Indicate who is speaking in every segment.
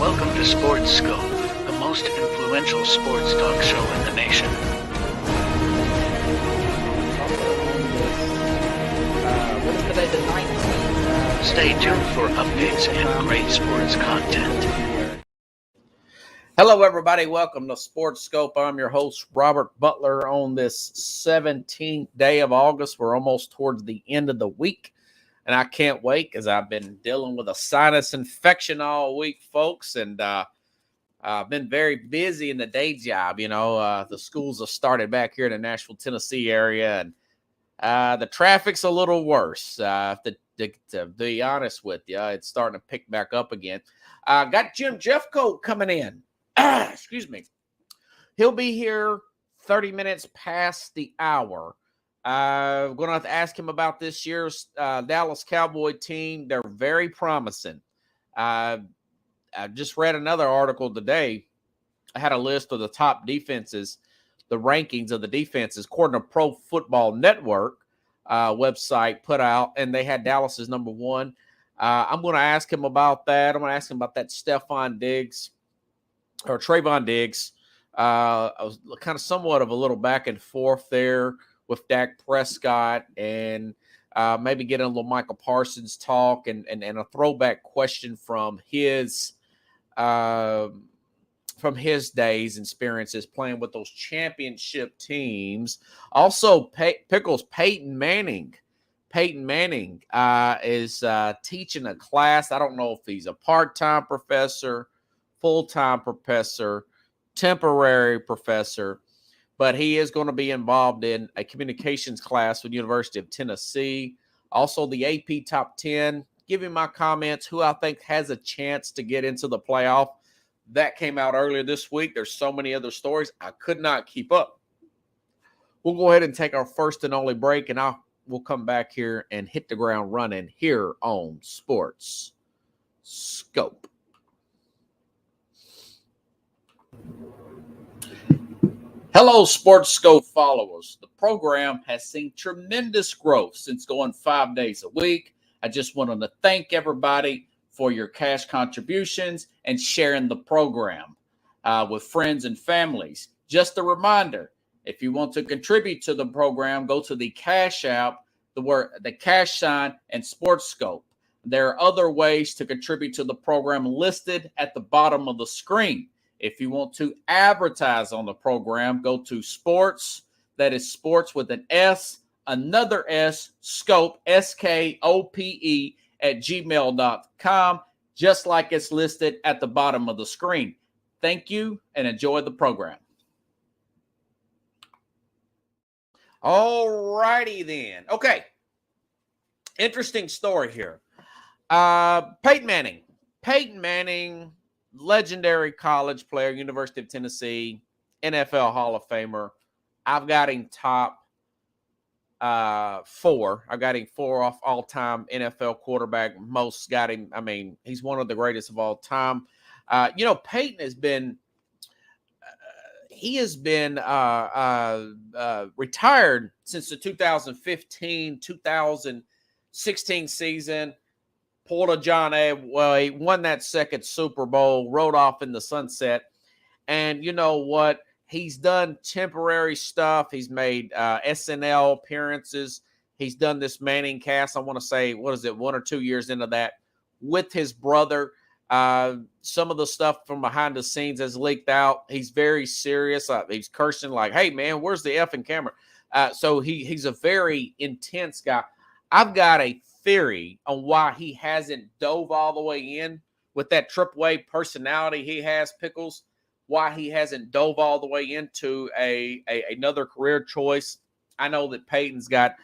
Speaker 1: Welcome to Sports Scope, the most influential sports talk show in the nation.
Speaker 2: What is today, the 19th?
Speaker 1: Stay tuned for updates and great sports content.
Speaker 3: Hello, everybody. Welcome to Sports Scope. I'm your host, Robert Butler, on this 17th day of August. We're almost towards the end of the week, and I can't wait because I've been dealing with a sinus infection all week, folks, and I've been very busy in the day job. You know, the schools have started back here in the Nashville, Tennessee area, and the traffic's a little worse. To be honest with you, it's starting to pick back up again. Got Jim Jeffcoat coming in. Excuse me. He'll be here 30 minutes past the hour. We're going to have to ask him about this year's Dallas Cowboy team. They're very promising. I just read another article today. I had a list of the top defenses, the rankings of the defenses, according to Pro Football Network website put out, and they had Dallas as number one. I'm going to ask him about that. I'm going to ask him about that Trayvon Diggs. I was kind of somewhat of a little back and forth there with Dak Prescott, and maybe get a little Michael Parsons talk and a throwback question from his days and experiences playing with those championship teams. Also, Pickles Peyton Manning. Peyton Manning is teaching a class. I don't know if he's a part-time professor, full-time professor, temporary professor, but he is going to be involved in a communications class with the University of Tennessee. Also, the AP Top 10. Give him my comments, who I think has a chance to get into the playoff. That came out earlier this week. There's so many other stories. I could not keep up. We'll go ahead and take our first and only break, and we'll come back here and hit the ground running here on Sports Scope. Hello, Sports Scope followers. The program has seen tremendous growth since going 5 days a week. I just wanted to thank everybody for your cash contributions and sharing the program with friends and families. Just a reminder, if you want to contribute to the program, go to the Cash App, the cash sign, and Sports Scope. There are other ways to contribute to the program listed at the bottom of the screen. If you want to advertise on the program, go to Sports, that is Sports with an S, another S, Scope, SKOPE, at gmail.com, just like it's listed at the bottom of the screen. Thank you and enjoy the program. All righty then. Okay. Interesting story here. Peyton Manning, legendary college player, University of Tennessee, NFL Hall of Famer. I've got him top 4. I got him 4 off all-time NFL quarterback. Most got him. I mean, he's one of the greatest of all time. Peyton has been retired since the 2015-2016 season. Pulled a John A. Well, he won that second Super Bowl, rode off in the sunset. And you know what? He's done temporary stuff. He's made SNL appearances. He's done this Manning cast. I want to say, 1 or 2 years into that with his brother. Some of the stuff from behind the scenes has leaked out. He's very serious. He's cursing like, hey, man, where's the effing camera? So he's a very intense guy. I've got a theory on why he hasn't dove all the way in with that triple A personality he has, Pickles. Why he hasn't dove all the way into another career choice. I know that Peyton's got,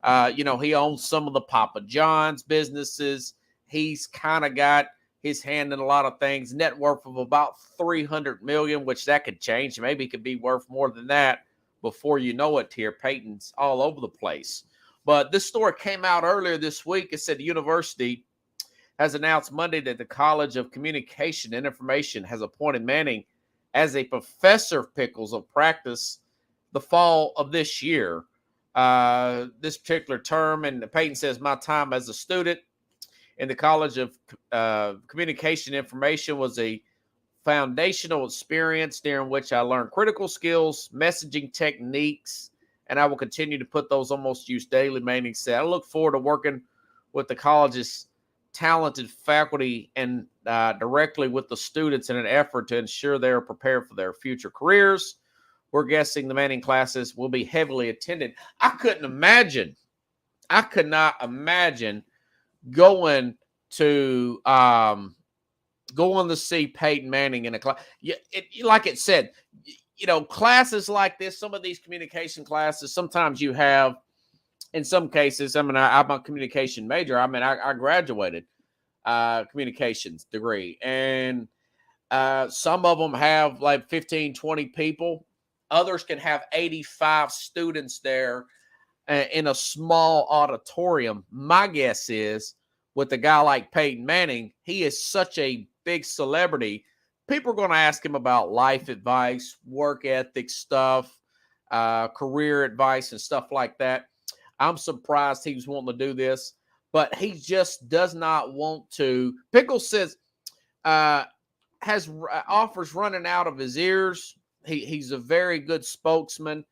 Speaker 3: he owns some of the Papa John's businesses. He's kind of got his hand in a lot of things. Net worth of about $300 million, which that could change. Maybe it could be worth more than that before you know it here. Peyton's all over the place. But this story came out earlier this week. It said the university has announced Monday that the College of Communication and Information has appointed Manning as a professor, Pickles, of practice the fall of this year. This particular term, and Peyton says, my time as a student in the College of Communication Information was a foundational experience during which I learned critical skills, messaging techniques, and I will continue to put those almost use daily. Manning said, I look forward to working with the college's talented faculty and directly with the students in an effort to ensure they are prepared for their future careers. We're guessing the Manning classes will be heavily attended. I could not imagine going to see Peyton Manning in a class. Like it said, classes like this, some of these communication classes, sometimes you have, in some cases, I'm a communication major. I graduated communications degree, and some of them have like 15, 20 people. Others can have 85 students there in a small auditorium. My guess is with a guy like Peyton Manning, he is such a big celebrity. People are going to ask him about life advice, work ethic stuff, career advice, and stuff like that. I'm surprised he was wanting to do this, but he just does not want to. Pickles says has offers running out of his ears. He's a very good spokesman.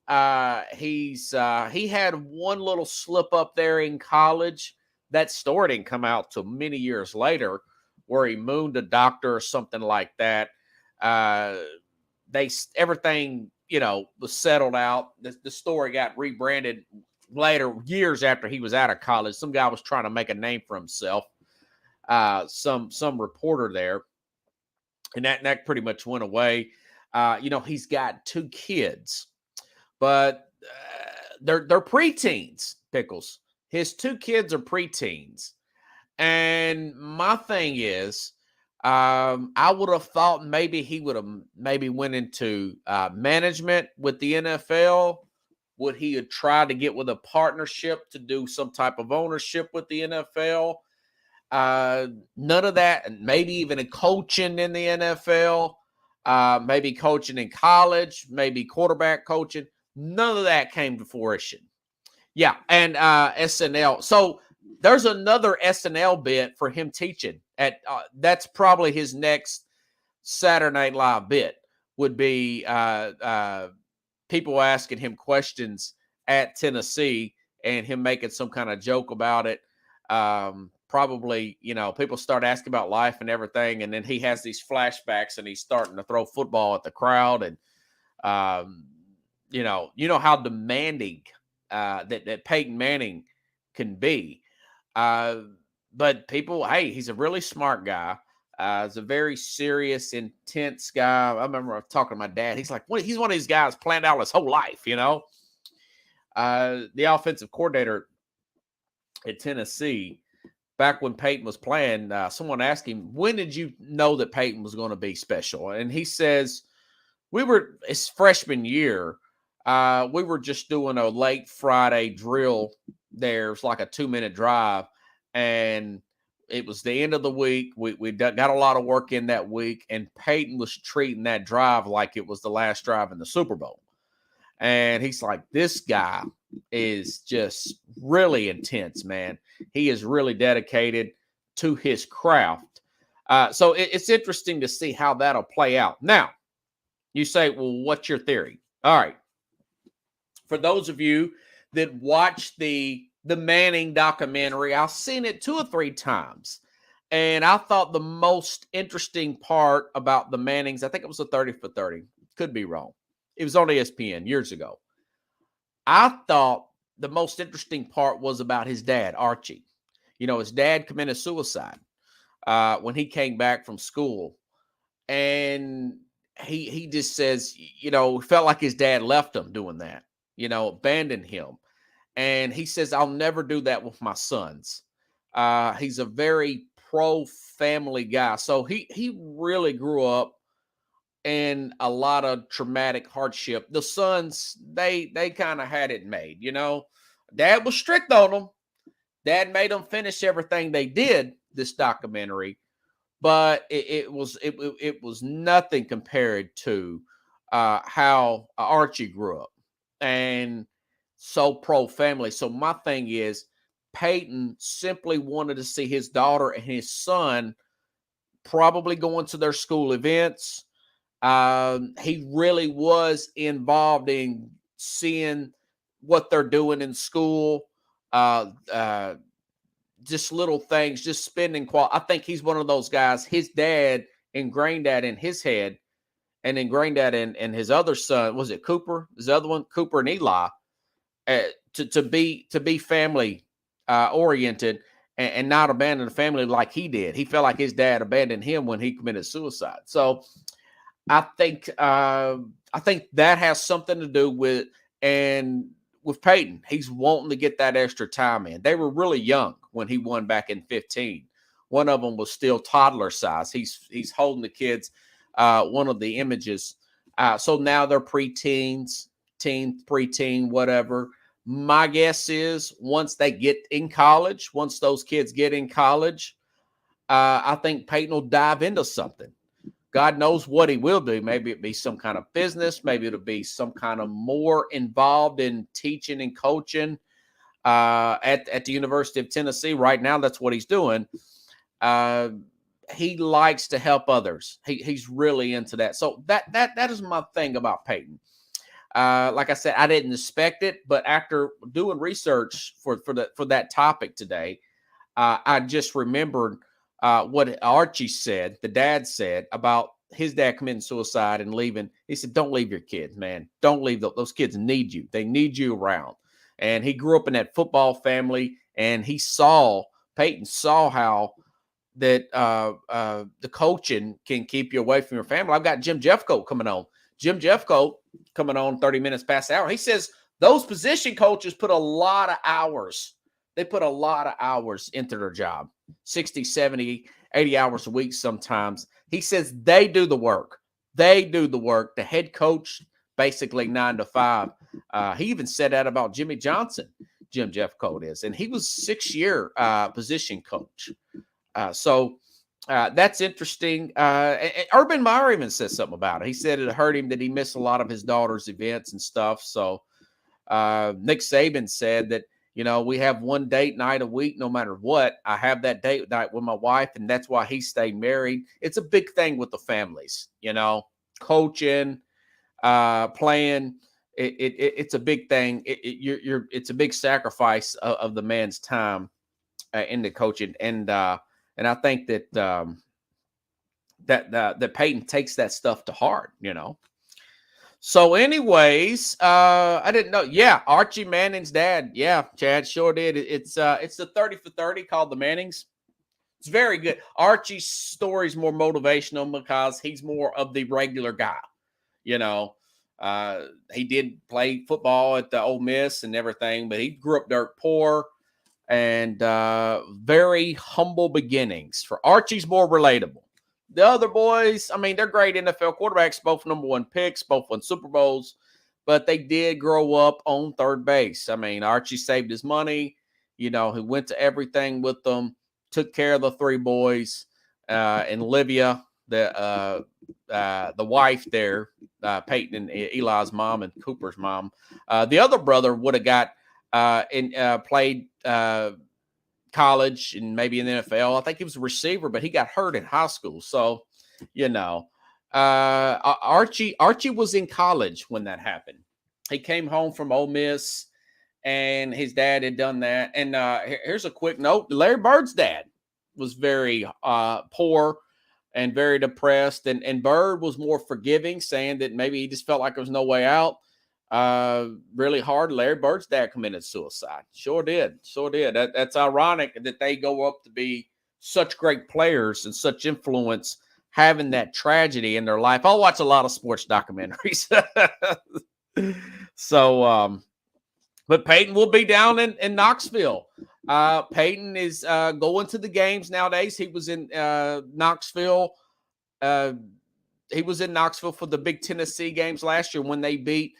Speaker 3: He had one little slip up there in college. That story didn't come out till many years later, where he mooned a doctor or something like that. Everything was settled out. The story got rebranded later, years after he was out of college. Some guy was trying to make a name for himself. Some reporter there, and that pretty much went away. He's got 2 kids, but they're preteens. Pickles. His 2 kids are preteens, and my thing is, I would have thought maybe he would have went into management with the NFL. Would he have tried to get with a partnership to do some type of ownership with the NFL? None of that, and maybe even a coaching in the NFL, maybe coaching in college, maybe quarterback coaching. None of that came to fruition. Yeah, and SNL. So there's another SNL bit for him teaching. That's probably his next Saturday Night Live bit, would be people asking him questions at Tennessee and him making some kind of joke about it. Probably, people start asking about life and everything, and then he has these flashbacks and he's starting to throw football at the crowd. And, how demanding that Peyton Manning can be. But people, hey, he's a really smart guy. He's a very serious, intense guy. I remember talking to my dad. He's like, he's one of these guys planned out his whole life, The offensive coordinator at Tennessee, back when Peyton was playing, someone asked him, when did you know that Peyton was going to be special? And he says, it's freshman year. We were just doing a late Friday drill there. It's like a 2-minute drive. And it was the end of the week. We got a lot of work in that week. And Peyton was treating that drive like it was the last drive in the Super Bowl. And he's like, this guy is just really intense, man. He is really dedicated to his craft. So it's interesting to see how that'll play out. Now, you say, well, what's your theory? All right. For those of you that watched the Manning documentary, I've seen it 2 or 3 times. And I thought the most interesting part about the Mannings, I think it was a 30 for 30. Could be wrong. It was on ESPN years ago. I thought the most interesting part was about his dad, Archie. His dad committed suicide when he came back from school. And he just says, felt like his dad left him doing that, abandoned him. And he says, I'll never do that with my sons. He's a very pro-family guy. So he really grew up in a lot of traumatic hardship. The sons, they kind of had it made, Dad was strict on them. Dad made them finish everything they did, this documentary. But it was nothing compared to how Archie grew up. And so pro-family. So my thing is, Peyton simply wanted to see his daughter and his son probably going to their school events. He really was involved in seeing what they're doing in school. Just little things, just spending I think he's one of those guys. His dad ingrained that in his head, and ingrained that in his other son. Was it Cooper? His other one, Cooper and Eli, to be family oriented and not abandon the family like he did. He felt like his dad abandoned him when he committed suicide. So I think that has something to do with Peyton. He's wanting to get that extra time in. They were really young when he won back in 15. One of them was still toddler size. He's holding the kids, one of the images. So now they're preteens, preteen, whatever. My guess is once they get in college, once those kids get in college, I think Peyton will dive into something. God knows what he will do. Maybe it be some kind of business. Maybe it'll be some kind of more involved in teaching and coaching at the University of Tennessee. Right now, that's what he's doing. He likes to help others. He's really into that. So that is my thing about Peyton. Like I said, I didn't expect it, but after doing research for that topic today, I just remembered what Archie said, the dad said about his dad committing suicide and leaving. He said, "Don't leave your kids, man. Don't leave those kids. Need you. They need you around." And he grew up in that football family, and Peyton saw how that the coaching can keep you away from your family. I've got Jim Jeffcoat coming on. Jim Jeffcoat coming on 30 minutes past the hour. He says those position coaches put a lot of hours. They put a lot of hours into their job, 60, 70, 80 hours a week sometimes. He says they do the work. They do the work. The head coach, basically 9 to 5. He even said that about Jimmy Johnson, Jim Jeffcoat is. And he was 6-year position coach. So that's interesting. Urban Meyer even said something about it. He said it hurt him that he missed a lot of his daughter's events and stuff. So Nick Saban said that, we have one date night a week, no matter what. I have that date night with my wife, and that's why he stayed married. It's a big thing with the families, coaching, playing. It's a big thing. It's a big sacrifice of the man's time in the coaching, and I think that that Peyton takes that stuff to heart, So anyways, I didn't know. Yeah, Archie Manning's dad. Yeah, Chad sure did. It's the 30 for 30 called The Mannings. It's very good. Archie's story is more motivational because he's more of the regular guy. He did play football at the Ole Miss and everything, but he grew up dirt poor and very humble beginnings. For Archie's more relatable. The other boys, they're great NFL quarterbacks, both number 1 picks, both won Super Bowls, but they did grow up on third base. Archie saved his money. He went to everything with them, took care of the 3 boys, and Olivia, the wife there, Peyton and Eli's mom and Cooper's mom. The other brother would have got played college and maybe in the NFL. I think he was a receiver, but he got hurt in high school. So, Archie was in college when that happened. He came home from Ole Miss, and his dad had done that. And here's a quick note: Larry Bird's dad was very poor and very depressed, and Bird was more forgiving, saying that maybe he just felt like there was no way out. Really hard. Larry Bird's dad committed suicide. Sure did. That's ironic that they go up to be such great players and such influence, having that tragedy in their life. I'll watch a lot of sports documentaries. So, but Peyton will be down in Knoxville. Peyton is going to the games nowadays. He was in Knoxville. He was in Knoxville for the big Tennessee games last year when they beat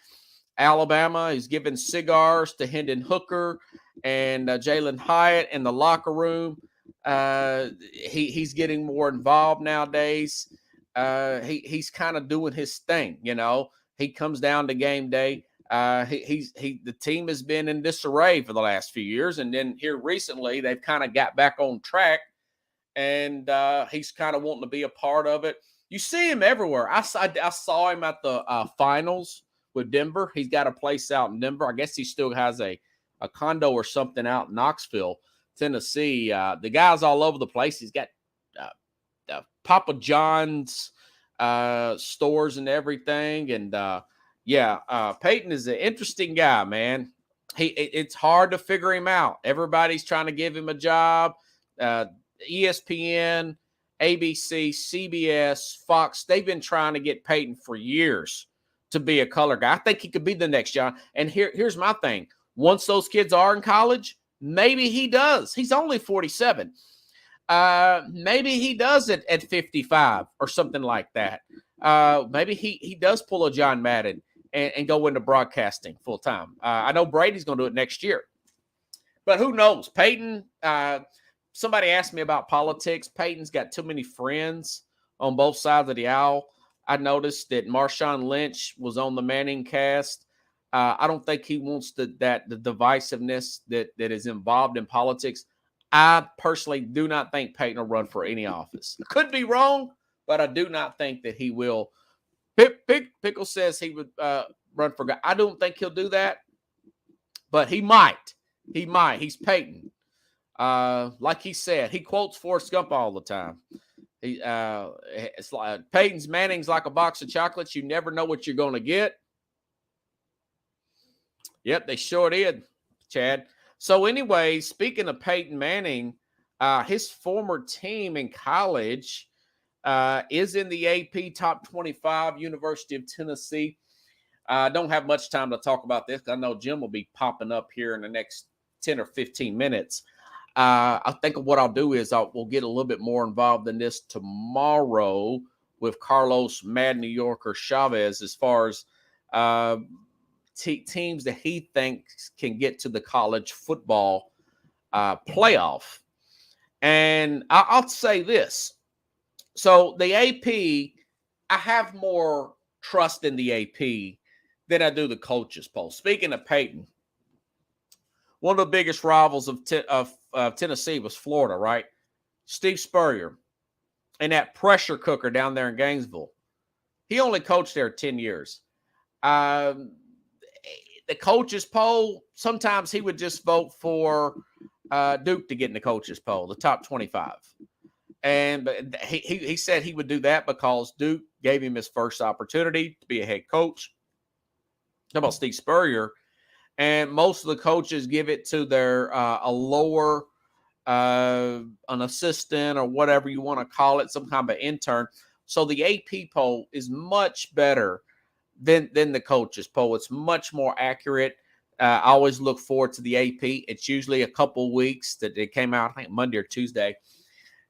Speaker 3: Alabama. He's giving cigars to Hendon Hooker and Jalen Hyatt in the locker room. He's getting more involved nowadays. He's kind of doing his thing, He comes down to game day. The team has been in disarray for the last few years, and then here recently they've kind of got back on track, and he's kind of wanting to be a part of it. You see him everywhere. I saw him at the finals with Denver. He's got a place out in Denver. I guess he still has a condo or something out in Knoxville, Tennessee. The guy's all over the place. He's got Papa John's stores and everything, and Peyton is an interesting guy, man. It's hard to figure him out. Everybody's trying to give him a job. ESPN, ABC, CBS, Fox, they've been trying to get Peyton for years to be a color guy. I think he could be the next John. And here's my thing. Once those kids are in college, maybe he does. He's only 47. Maybe he does it at 55 or something like that. Maybe he does pull a John Madden and go into broadcasting full time. I know Brady's going to do it next year, but who knows? Peyton, somebody asked me about politics. Peyton's got too many friends on both sides of the aisle. I noticed that Marshawn Lynch was on the Manning cast. I don't think he wants the divisiveness that is involved in politics. I personally do not think Peyton will run for any office. I could be wrong, but I do not think that he will. Pickle says he would run for God. I don't think he'll do that, but he might. He might. He's Peyton. Like he said, he quotes Forrest Gump all the time. It's like Manning's like a box of chocolates. You never know what you're going to get. Yep, they sure did, Chad. So anyway, speaking of Peyton Manning, his former team in college is in the AP Top 25, University of Tennessee. I don't have much time to talk about this. I know Jim will be popping up here in the next 10 or 15 minutes. I think what I'll do is we'll get a little bit more involved in this tomorrow with Carlos Mad New Yorker Chavez as far as teams that he thinks can get to the college football playoff. And I'll say this. So the AP, I have more trust in the AP than I do the coaches poll. Speaking of Peyton, one of the biggest rivals of Tennessee was Florida, right? Steve Spurrier and that pressure cooker down there in Gainesville. He only coached there 10 years. The coaches poll, sometimes he would just vote for Duke to get in the coaches poll, the top 25. And he said he would do that because Duke gave him his first opportunity to be a head coach. How about Steve Spurrier? And most of the coaches give it to their a lower, an assistant or whatever you want to call it, some kind of intern. So the AP poll is much better than the coaches poll. It's much more accurate. I always look forward to the AP. It's usually a couple weeks that it came out, I think Monday or Tuesday,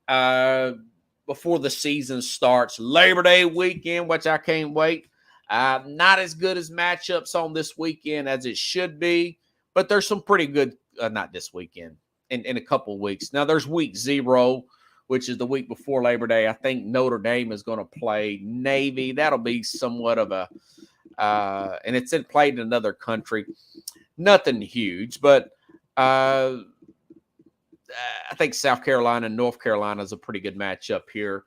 Speaker 3: before the season starts. Labor Day weekend, which I can't wait. Not as good as matchups on this weekend as it should be, but there's some pretty good, not this weekend, in a couple of weeks. Now, there's week 0, which is the week before Labor Day. I think Notre Dame is going to play Navy. That'll be somewhat of a, and it's played in another country. Nothing huge, but I think South Carolina and North Carolina is a pretty good matchup here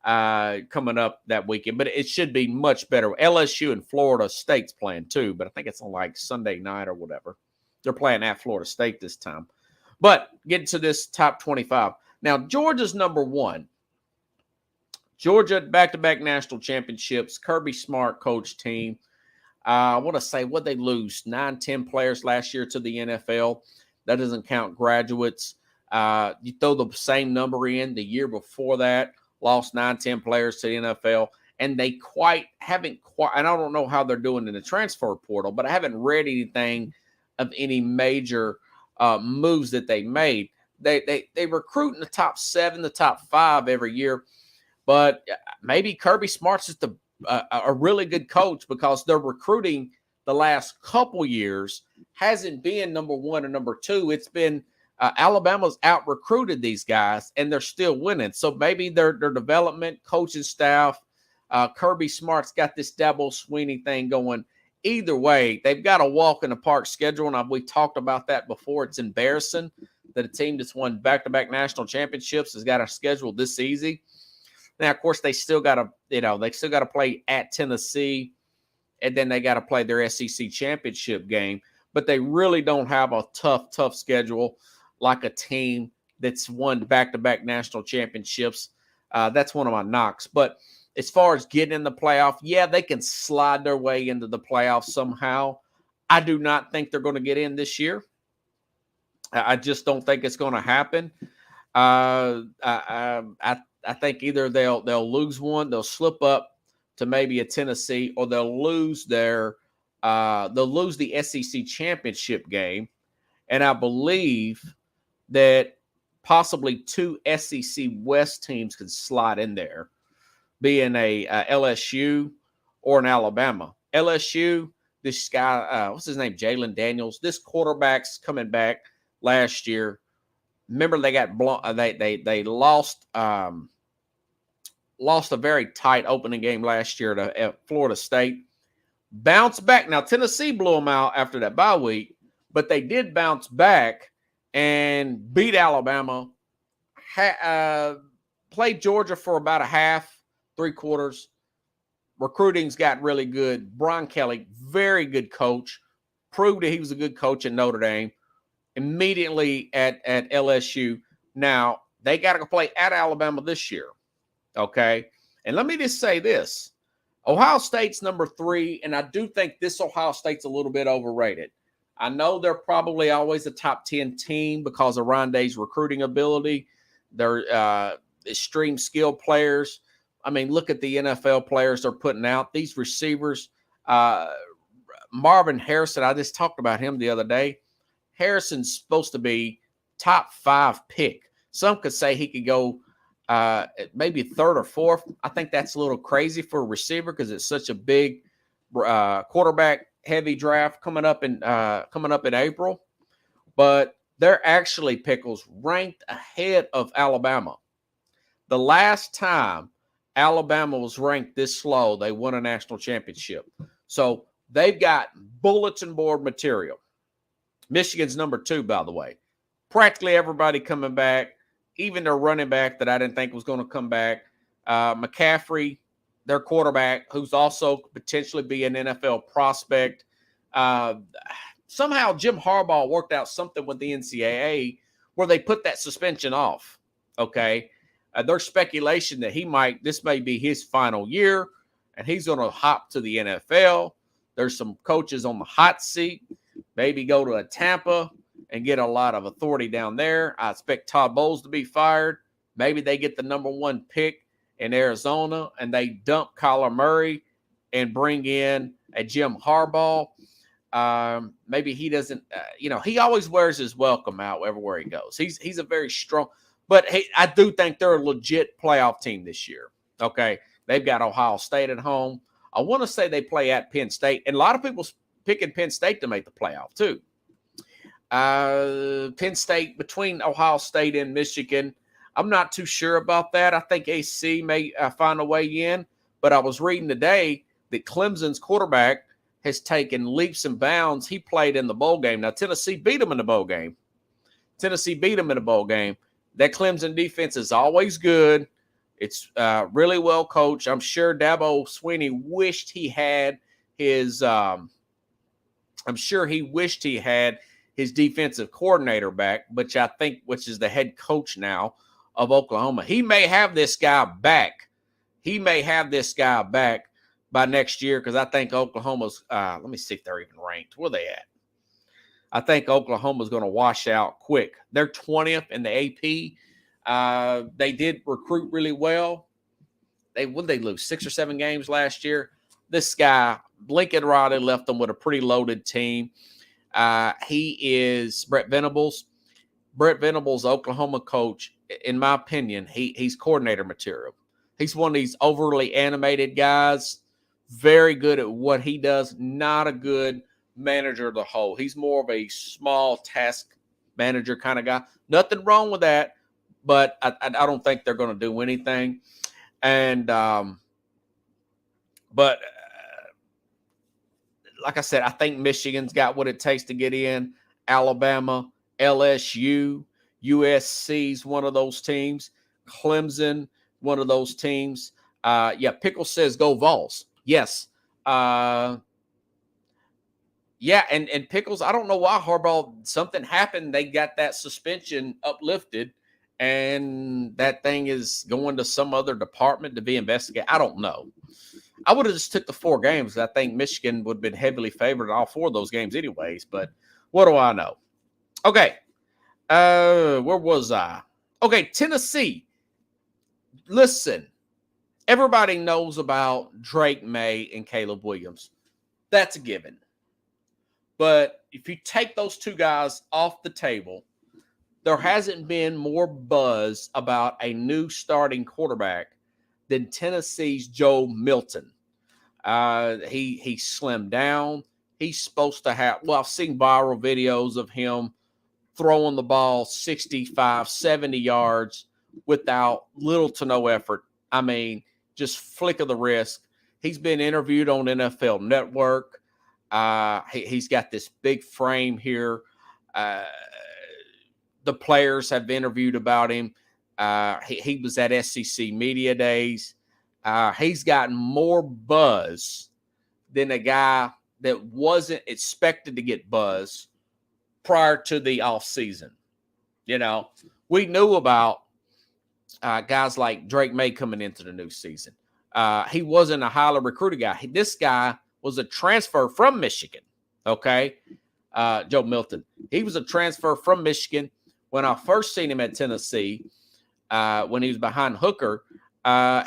Speaker 3: coming up that weekend. But it should be much better. LSU and Florida State's playing too, but I think it's on like Sunday night or whatever. They're playing at Florida State this time. But getting to this top 25. Now, Georgia's number 1. Georgia, back-to-back national championships. Kirby Smart coach team. I want to say, what they lose? 9, 10 players last year to the NFL. That doesn't count graduates. You throw the same number in the year before that, lost 9, 10 players to the NFL. And they haven't quite, and I don't know how they're doing in the transfer portal, but I haven't read anything of any major moves that they made. They recruit in the top 7, the top 5 every year, but maybe Kirby Smart's just a really good coach because their recruiting the last couple years hasn't been number 1 or number 2. It's been Alabama's out recruited these guys and they're still winning. So maybe their development, coaching staff, Kirby Smart's got this Dabo Swinney thing going either way, they've got a walk in the park schedule, and we talked about that before. It's embarrassing that a team that's won back-to-back national championships has got a schedule this easy. Now, of course, they still got to play at Tennessee, and then they got to play their SEC championship game. But they really don't have a tough schedule like a team that's won back-to-back national championships. That's one of my knocks. But as far as getting in the playoff, yeah, they can slide their way into the playoff somehow. I do not think they're going to get in this year. I just don't think it's going to happen. I think either they'll lose one, they'll slip up to maybe a Tennessee, or they'll lose the SEC championship game. And I believe that possibly 2 SEC West teams could slide in there, being a LSU or an Alabama. LSU, this guy, what's his name? Jalen Daniels. This quarterback's coming back last year. Remember, they got they lost a very tight opening game last year at Florida State. Bounced back. Now, Tennessee blew them out after that bye week, but they did bounce back and beat Alabama. Played Georgia for about a half, 3/4. Recruiting's got really good. Brian Kelly, very good coach. Proved that he was a good coach in Notre Dame. Immediately at LSU. Now, they got to play at Alabama this year. Okay? And let me just say this. Ohio State's number 3, and I do think this Ohio State's a little bit overrated. I know they're probably always a top 10 team because of Rondé's recruiting ability. They're extreme skill players. I mean, look at the NFL players they're putting out. These receivers, Marvin Harrison, I just talked about him the other day. Harrison's supposed to be top 5 pick. Some could say he could go maybe 3rd or 4th. I think that's a little crazy for a receiver because it's such a big quarterback heavy draft coming up in April. But they're actually, Pickles, ranked ahead of Alabama. The last time Alabama was ranked this low, they won a national championship. So they've got bulletin board material. Michigan's number 2, by the way. Practically everybody coming back, even their running back that I didn't think was going to come back. McCaffrey, their quarterback, who's also potentially be an NFL prospect. Somehow Jim Harbaugh worked out something with the NCAA where they put that suspension off. Okay. There's speculation that this may be his final year and he's going to hop to the NFL. There's some coaches on the hot seat, maybe go to a Tampa and get a lot of authority down there. I expect Todd Bowles to be fired. Maybe they get the number 1 pick in Arizona and they dump Kyler Murray and bring in a Jim Harbaugh. Maybe he doesn't, he always wears his welcome out everywhere he goes. He's a very strong, but hey, I do think they're a legit playoff team this year. Okay. They've got Ohio State at home. I want to say they play at Penn State, and a lot of people picking Penn State to make the playoff too. Penn State between Ohio State and Michigan. I'm not too sure about that. I think AC may find a way in, but I was reading today that Clemson's quarterback has taken leaps and bounds. He played in the bowl game. Now, Tennessee beat him in the bowl game. That Clemson defense is always good. It's really well coached. I'm sure Dabo Swinney wished he had his his defensive coordinator back, which is the head coach now of Oklahoma. He may have this guy back. By next year, because I think Oklahoma's, let me see if they're even ranked. Where are they at? I think Oklahoma's going to wash out quick. They're 20th in the AP. They did recruit really well. Would they lose 6 or 7 games last year? This guy, Lincoln Riley, left them with a pretty loaded team. He is Brett Venables. Brett Venables, Oklahoma coach, in my opinion, he's coordinator material. He's one of these overly animated guys. Very good at what he does. Not a good manager of the whole. He's more of a small task manager kind of guy. Nothing wrong with that, but I don't think they're going to do anything. And but like I said, I think Michigan's got what it takes to get in. Alabama, LSU, USC's one of those teams. Clemson, one of those teams. Pickle says go Vols. Yes. And Pickles, I don't know why Harbaugh, something happened. They got that suspension uplifted, and that thing is going to some other department to be investigated. I don't know. I would have just took the 4 games. I think Michigan would have been heavily favored in all 4 of those games anyways, but what do I know? Okay. Where was I? Okay, Tennessee. Listen, everybody knows about Drake May and Caleb Williams. That's a given. But if you take those 2 guys off the table, there hasn't been more buzz about a new starting quarterback than Tennessee's Joe Milton. He slimmed down. He's supposed to have, I've seen viral videos of him throwing the ball 65, 70 yards without little to no effort. I mean, just flick of the wrist. He's been interviewed on NFL Network. He's got this big frame here. The players have interviewed about him. He was at SEC Media Days. He's gotten more buzz than a guy that wasn't expected to get buzz prior to the offseason. You know, we knew about guys like Drake May coming into the new season. He wasn't a highly recruited guy. This guy was a transfer from Michigan, okay? Joe Milton. He was a transfer from Michigan. When I first seen him at Tennessee, when he was behind Hooker,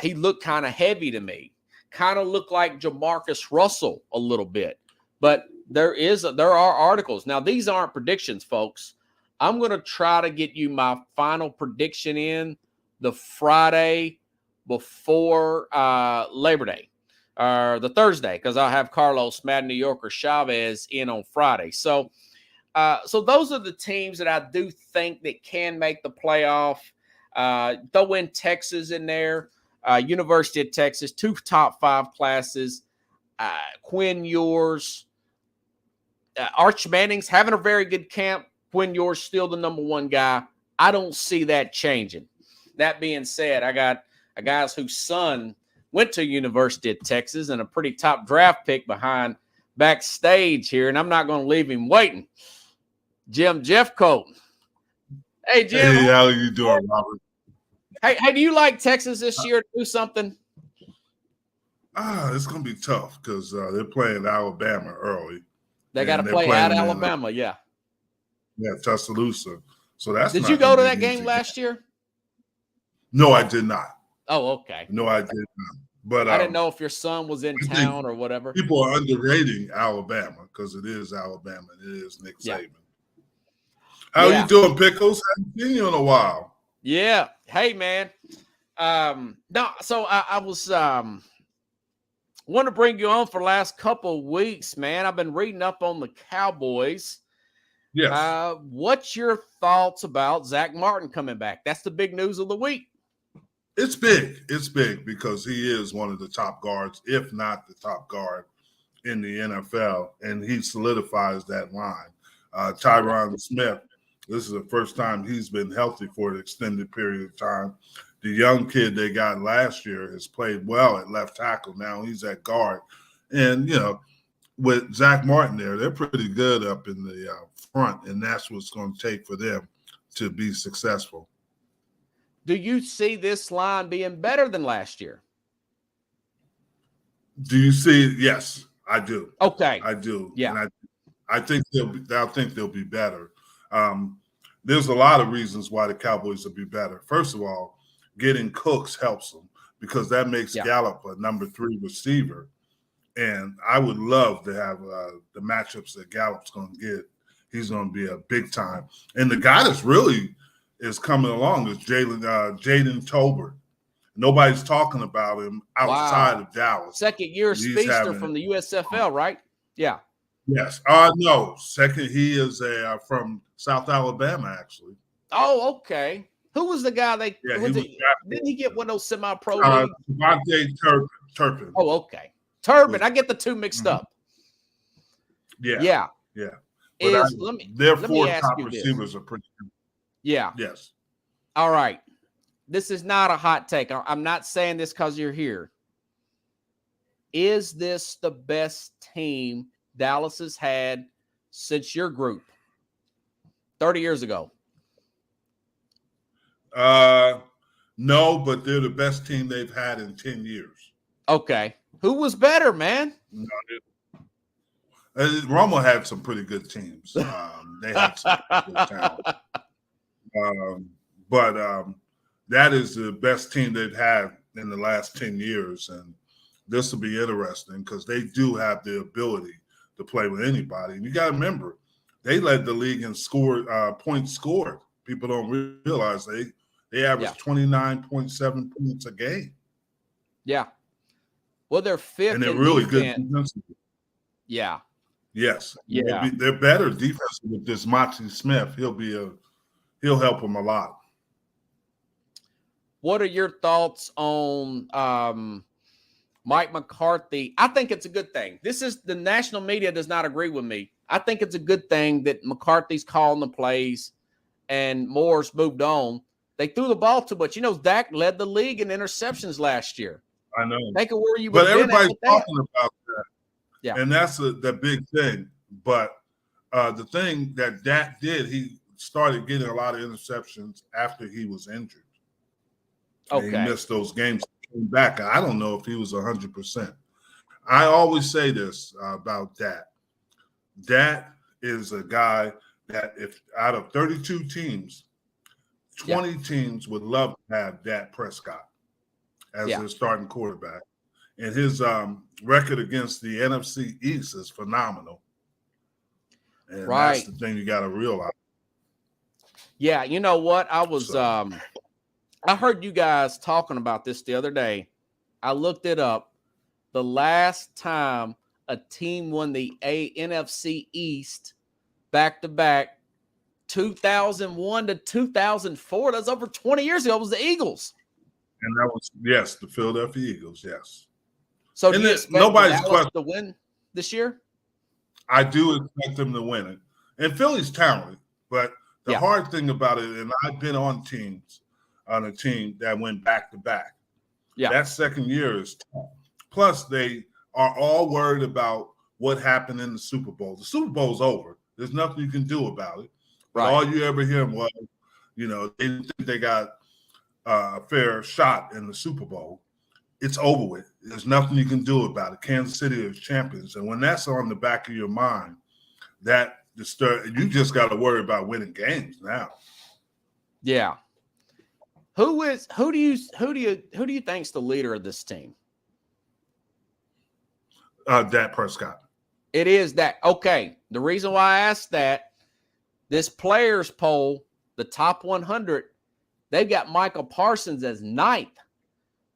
Speaker 3: he looked kind of heavy to me. Kind of looked like Jamarcus Russell a little bit. But there are articles. Now, these aren't predictions, folks. I'm going to try to get you my final prediction in the Friday before Labor Day, or the Thursday, because I'll have Carlos Madden New Yorker Chavez in on Friday. So those are the teams that I do think that can make the playoff. Throw in Texas in there, University of Texas, 2 top 5 classes. Quinn Ewers, Arch Manning's having a very good camp. Quinn Ewers still the number 1 guy. I don't see that changing. That being said, I got a guy whose son went to University of Texas and a pretty top draft pick behind backstage here, and I'm not going to leave him waiting. Jim Jeffcoat. Hey, Jim.
Speaker 4: Hey, how you doing, Robert?
Speaker 3: Hey, do you like Texas this year to do something?
Speaker 4: It's going to be tough because they're playing Alabama early.
Speaker 3: They got to play at Alabama, yeah.
Speaker 4: Yeah, Tuscaloosa. So that's.
Speaker 3: Did you go to that game last year?
Speaker 4: No, I did not.
Speaker 3: Oh, okay.
Speaker 4: No, I did not. But
Speaker 3: I didn't know if your son was in town or whatever.
Speaker 4: People are underrating Alabama because it is Alabama and it is Nick Saban. How are you doing, Pickles? I haven't seen you in a while.
Speaker 3: Yeah. Hey, man. No, so I was want to bring you on for the last couple of weeks, man. I've been reading up on the Cowboys.
Speaker 4: Yes.
Speaker 3: What's your thoughts about Zach Martin coming back? That's the big news of the week.
Speaker 4: It's big. It's big because he is one of the top guards, if not the top guard in the NFL, and he solidifies that line. Tyron Smith, this is the first time he's been healthy for an extended period of time. The young kid they got last year has played well at left tackle. Now he's at guard. And, you know, with Zach Martin there, they're pretty good up in the front, and that's what's going to take for them to be successful.
Speaker 3: Do you see this line being better than last year?
Speaker 4: Do you see? Yes, I do.
Speaker 3: Okay.
Speaker 4: I do.
Speaker 3: Yeah.
Speaker 4: And I think they'll be better. There's a lot of reasons why the Cowboys will be better. First of all, getting Cooks helps them because that makes Gallup a number 3 receiver. And I would love to have the matchups that Gallup's going to get. He's going to be a big time. And the guy that's really is coming along is Jaden Tolbert. Nobody's talking about him outside of Dallas.
Speaker 3: Second-year speedster from the USFL, right? Yeah.
Speaker 4: Yes. No. Second, he is from South Alabama, actually.
Speaker 3: Oh, okay. Who was the guy didn't he get one of those semi-pro leagues?
Speaker 4: Devontae Turpin.
Speaker 3: Oh, okay. Turpin. I get the two mixed up.
Speaker 4: Yeah,
Speaker 3: Yeah.
Speaker 4: yeah. But their
Speaker 3: let me
Speaker 4: four
Speaker 3: ask
Speaker 4: top
Speaker 3: you this.
Speaker 4: receivers are pretty good.
Speaker 3: Yeah.
Speaker 4: Yes.
Speaker 3: All right. This is not a hot take. I'm not saying this because you're here. Is this the best team Dallas has had since your group 30 years ago?
Speaker 4: No, but they're the best team they've had in 10 years.
Speaker 3: Okay. Who was better, man?
Speaker 4: No, Romo had some pretty good teams. They had some good talent. But that is the best team they've had in the last 10 years. And this will be interesting because they do have the ability to play with anybody. And you got to remember, they led the league in points scored. People don't realize they average 29.7 points a game.
Speaker 3: Yeah. Well, they're fifth.
Speaker 4: And they're really good defensively.
Speaker 3: Yeah.
Speaker 4: Yes.
Speaker 3: Yeah.
Speaker 4: They're better defensively with this Machi Smith. He'll help them a lot.
Speaker 3: What are your thoughts on Mike McCarthy? I think it's a good thing. The national media does not agree with me. I think it's a good thing that McCarthy's calling the plays and Moore's moved on. They threw the ball too much. You know, Dak led the league in interceptions last year.
Speaker 4: I know.
Speaker 3: Think of where you
Speaker 4: but
Speaker 3: would
Speaker 4: everybody's talking about that.
Speaker 3: Yeah.
Speaker 4: And that's the big thing. But the thing that Dak did, he started getting a lot of interceptions after he was injured.
Speaker 3: Okay.
Speaker 4: And he missed those games. Came back. I don't know if he was 100%. I always say this about Dak. Dak is a guy that if out of 32 teams, 20 teams would love to have Dak Prescott as their starting quarterback. And his record against the NFC East is phenomenal. And that's the thing you got to realize.
Speaker 3: Yeah, you know what? I heard you guys talking about this the other day. I looked it up. The last time a team won the NFC East back-to-back, 2001 to 2004, that's over 20 years ago, was the Eagles.
Speaker 4: And that was, the Philadelphia Eagles, yes.
Speaker 3: So do you expect
Speaker 4: nobody's
Speaker 3: Dallas to win this year?
Speaker 4: I do expect them to win it. And Philly's talented, but the hard thing about it, and I've been on a team that went back-to-back. Yeah. That second year is tough. Plus, they are all worried about what happened in the Super Bowl. The Super Bowl's over. There's nothing you can do about it. Right. All you ever hear was, they didn't think they got a fair shot in the Super Bowl. It's over with. There's nothing you can do about it. Kansas City is champions. And when that's on the back of your mind, you just got to worry about winning games now.
Speaker 3: Yeah. Who do you think's the leader of this team?
Speaker 4: Dak Prescott.
Speaker 3: It is that. Okay. The reason why I asked that, this players poll, the top 100, they've got Michael Parsons as 9th.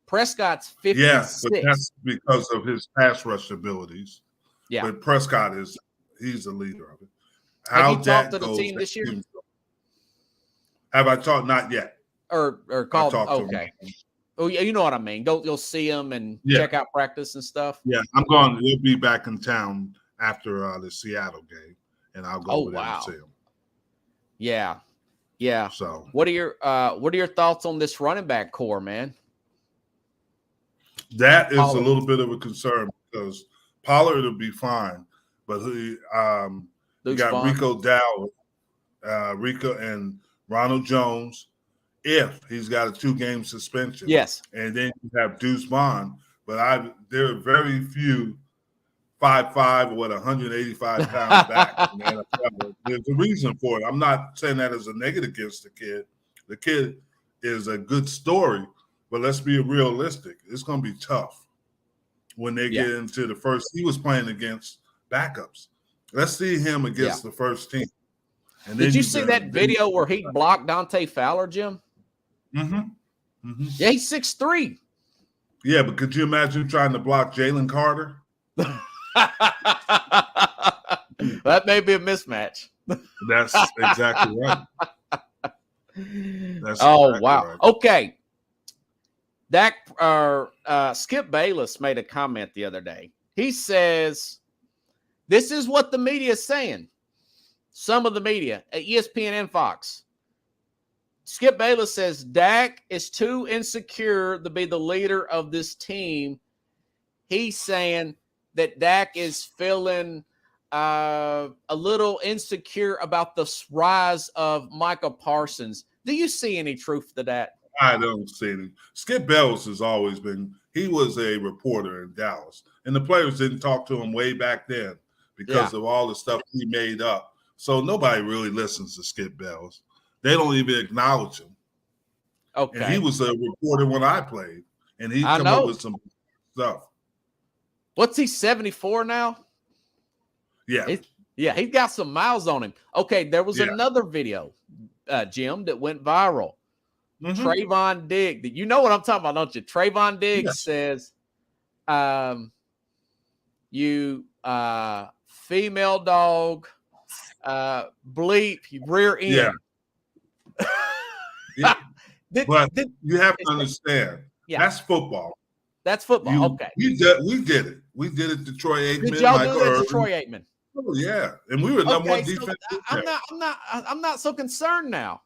Speaker 3: Prescott's 56.
Speaker 4: Yeah, but that's because of his pass rush abilities. Yeah. But Prescott he's the leader of it.
Speaker 3: Have you talked to the team this year?
Speaker 4: Have I talked? Not yet.
Speaker 3: Or called? Okay. Oh, yeah, you know what I mean. You'll see them and check out practice and stuff.
Speaker 4: Yeah, I'm going. We'll be back in town after the Seattle game, and I'll go over there and see them.
Speaker 3: Yeah, yeah.
Speaker 4: So,
Speaker 3: what are your thoughts on this running back core, man?
Speaker 4: That is a little bit of a concern because Pollard will be fine, but he got Rico Dowdle, Rico and Ronald Jones. If he's got a 2-game suspension,
Speaker 3: yes,
Speaker 4: and then you have Deuce Vaughn, but there are very few 5'5" or 185 pound back in the NFL. There's a reason for it. I'm not saying that as a negative against the kid. The kid is a good story, but let's be realistic. It's going to be tough when they get into the first. He was playing against backups. Let's see him against the first team. And
Speaker 3: did you see that video where he blocked Dante Fowler, Jim?
Speaker 4: Mm-hmm. Mm-hmm.
Speaker 3: Yeah, he's 6'3".
Speaker 4: Yeah, but could you imagine trying to block Jalen Carter?
Speaker 3: That may be a mismatch.
Speaker 4: That's exactly right.
Speaker 3: Wow. Right. Okay. Skip Bayless made a comment the other day. He says This is what the media is saying. Some of the media at ESPN and Fox. Skip Bayless says Dak is too insecure to be the leader of this team. He's saying that Dak is feeling a little insecure about the rise of Micah Parsons. Do you see any truth to that?
Speaker 4: I don't see any. Skip Bayless has always been, he was a reporter in Dallas, and the players didn't talk to him way back then because of all the stuff he made up. So nobody really listens to Skip Bayless. They don't even acknowledge him.
Speaker 3: Okay.
Speaker 4: And he was a reporter when I played, and he come up with some stuff.
Speaker 3: What's he, 74 now?
Speaker 4: Yeah.
Speaker 3: He's got some miles on him. Okay, there was another video, Jim, that went viral. Mm-hmm. Trayvon Diggs. You know what I'm talking about, don't you? Trayvon Diggs says, you female dog, bleep, you rear end.
Speaker 4: But you have to understand, that's football.
Speaker 3: That's football. Okay.
Speaker 4: We did it. We did it to Troy Aikman.
Speaker 3: Did y'all do that to Troy Aikman?
Speaker 4: Oh, yeah. And we were number one defense.
Speaker 3: I'm not so concerned now.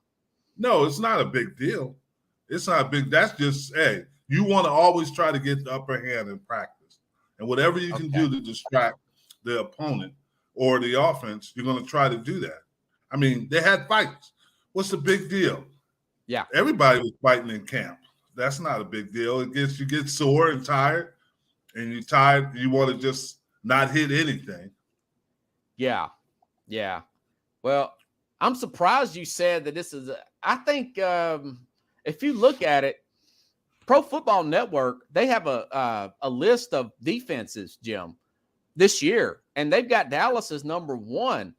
Speaker 4: No, it's not a big deal. It's not big. That's just, hey, you want to always try to get the upper hand in practice. And whatever you can do to distract the opponent or the offense, you're going to try to do that. I mean, they had fights. What's the big deal?
Speaker 3: Yeah.
Speaker 4: Everybody was fighting in camp. That's not a big deal. You get sore and tired, and you're tired. You want to just not hit anything.
Speaker 3: Yeah. Yeah. Well, I'm surprised you said that this is I think if you look at it, Pro Football Network, they have a list of defenses, Jim, this year, and they've got Dallas as number one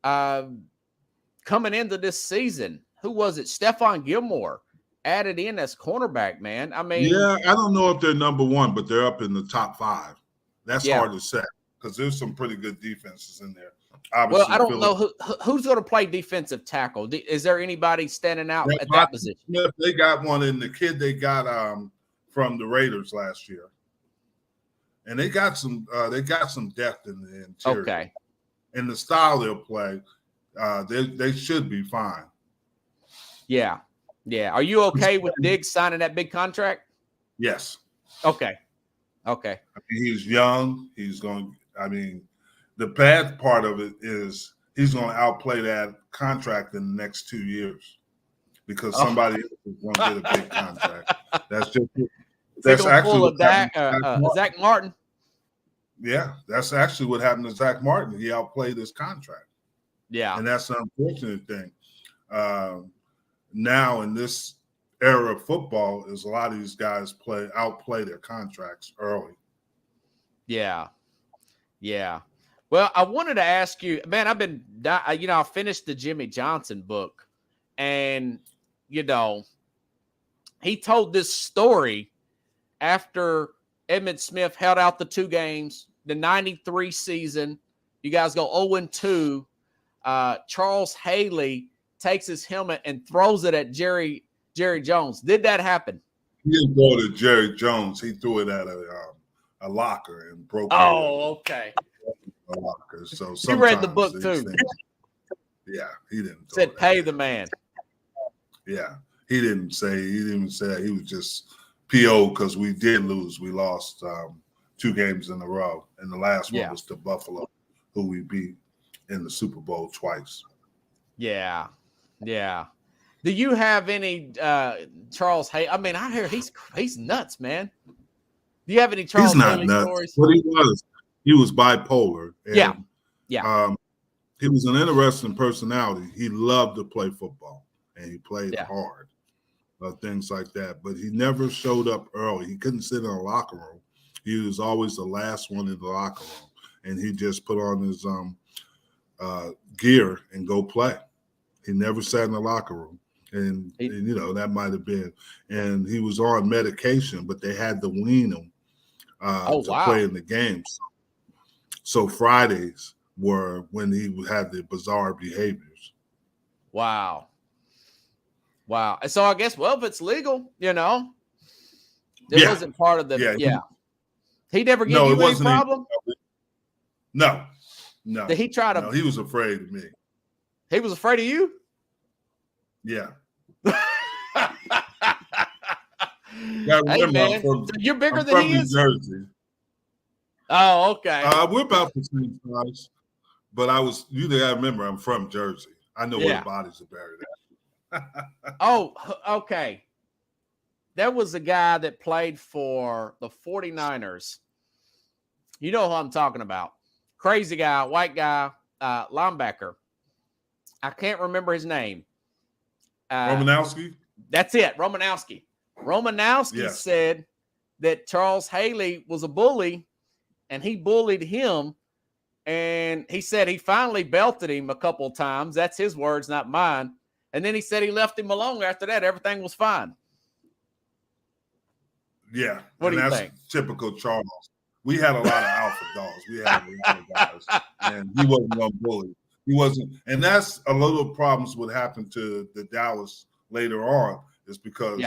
Speaker 3: coming into this season. Who was it? Stephon Gilmore added in as cornerback, man. I mean,
Speaker 4: I don't know if they're number one, but they're up in the top 5. That's hard to say because there's some pretty good defenses in there. Obviously,
Speaker 3: well, I don't know who's going to play defensive tackle. Is there anybody standing out at that position?
Speaker 4: Smith, they got one, and the kid they got from the Raiders last year, and they got some depth in the interior.
Speaker 3: Okay,
Speaker 4: and the style they'll play, they should be fine.
Speaker 3: Yeah. Yeah. Are you okay with Diggs signing that big contract?
Speaker 4: Yes.
Speaker 3: Okay. I
Speaker 4: mean, he's young. The bad part of it is he's going to outplay that contract in the next 2 years because somebody else is going to get a big contract. That's actually what
Speaker 3: Zach Martin.
Speaker 4: Yeah, that's actually what happened to Zach Martin. He outplayed his contract.
Speaker 3: Yeah.
Speaker 4: And that's the unfortunate thing. Now in this era of football is a lot of these guys outplay their contracts early.
Speaker 3: Yeah. Well, I wanted to ask you, man, I finished the Jimmy Johnson book, and he told this story after Emmitt Smith held out the 2 games, the 93 season. You guys go 0-2. Charles Haley takes his helmet and throws it at Jerry Jones. Did that happen?
Speaker 4: He didn't throw it at Jerry Jones. He threw it at a locker and broke it.
Speaker 3: Oh, okay.
Speaker 4: A locker. So
Speaker 3: you read the book too.
Speaker 4: Yeah, he didn't.
Speaker 3: Said pay the man.
Speaker 4: Yeah, he didn't even say that. He was just PO because we did lose. We lost 2 games in a row, and the last one was to Buffalo, who we beat in the Super Bowl twice.
Speaker 3: Yeah. Do you have any Charles Haley? I mean, I hear he's nuts, man. Do you have any Charles Haley stories?
Speaker 4: What he was bipolar. And,
Speaker 3: yeah.
Speaker 4: He was an interesting personality. He loved to play football, and he played hard, things like that. But he never showed up early. He couldn't sit in a locker room. He was always the last one in the locker room, and he just put on his gear and go play. He never sat in the locker room. And that might have been. And he was on medication, but they had to wean him to play in the games. So Fridays were when he had the bizarre behaviors.
Speaker 3: Wow. And so I guess, if it's legal, it wasn't part of the. He never gave you any problem?
Speaker 4: No. No.
Speaker 3: Did he try to?
Speaker 4: No, he was afraid of me.
Speaker 3: He was afraid of you?
Speaker 4: Yeah.
Speaker 3: Hey, man, so you're bigger than he is?
Speaker 4: New Jersey.
Speaker 3: Oh, okay.
Speaker 4: We're about the same size, but you gotta remember, I'm from Jersey. I know where the bodies are buried at.
Speaker 3: Oh, okay. There was a guy that played for the 49ers. You know who I'm talking about. Crazy guy, white guy, linebacker. I can't remember his name.
Speaker 4: Romanowski?
Speaker 3: That's it, Romanowski. Romanowski said that Charles Haley was a bully, and he bullied him. And he said he finally belted him a couple of times. That's his words, not mine. And then he said he left him alone. After that, everything was fine.
Speaker 4: Yeah.
Speaker 3: What do you think?
Speaker 4: Typical Charles. We had a lot of alpha dogs. We had a lot of guys. And he wasn't a bully. He wasn't. And that's a little problems what happened to the Dallas later on is because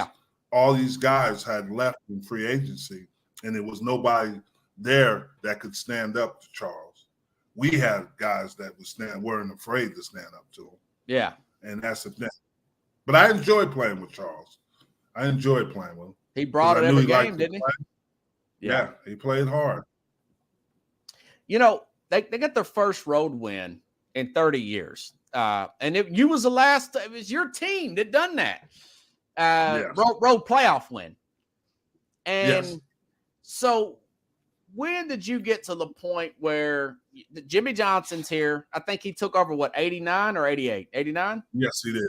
Speaker 4: all these guys had left in free agency, and there was nobody there that could stand up to Charles. We had guys that weren't afraid to stand up to him. Yeah. And that's the thing. But I enjoyed playing with Charles. I enjoyed playing with him.
Speaker 3: He brought it every game, didn't he?
Speaker 4: Yeah, he played hard.
Speaker 3: You know, they got their first road win in 30 years. And it was your team that done that. Road playoff win. And so when did you get to the point where Jimmy Johnson's here? I think he took over, 89 or 88? 89?
Speaker 4: Yes, he did,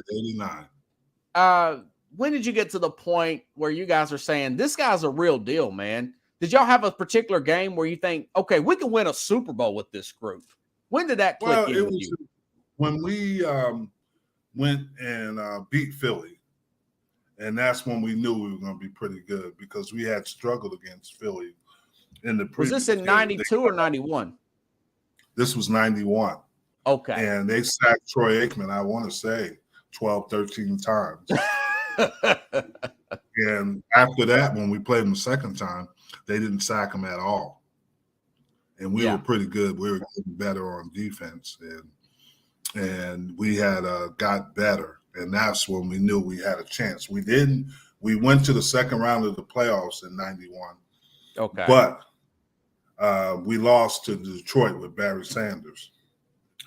Speaker 4: 89.
Speaker 3: When did you get to the point where you guys are saying, this guy's a real deal, man? Did y'all have a particular game where you think, okay, we can win a Super Bowl with this group? When did that click in with you?
Speaker 4: When we went and beat Philly. And that's when we knew we were going to be pretty good because we had struggled against Philly in the previous.
Speaker 3: Was this in 92 or 91?
Speaker 4: This was 91.
Speaker 3: Okay.
Speaker 4: And they sacked Troy Aikman, I want to say, 12, 13 times. And after that, when we played them the second time, they didn't sack him at all. And we were pretty good. We were getting better on defense. And we had got better. And that's when we knew we had a chance. We went to the second round of the playoffs in 91.
Speaker 3: Okay.
Speaker 4: But we lost to Detroit with Barry Sanders.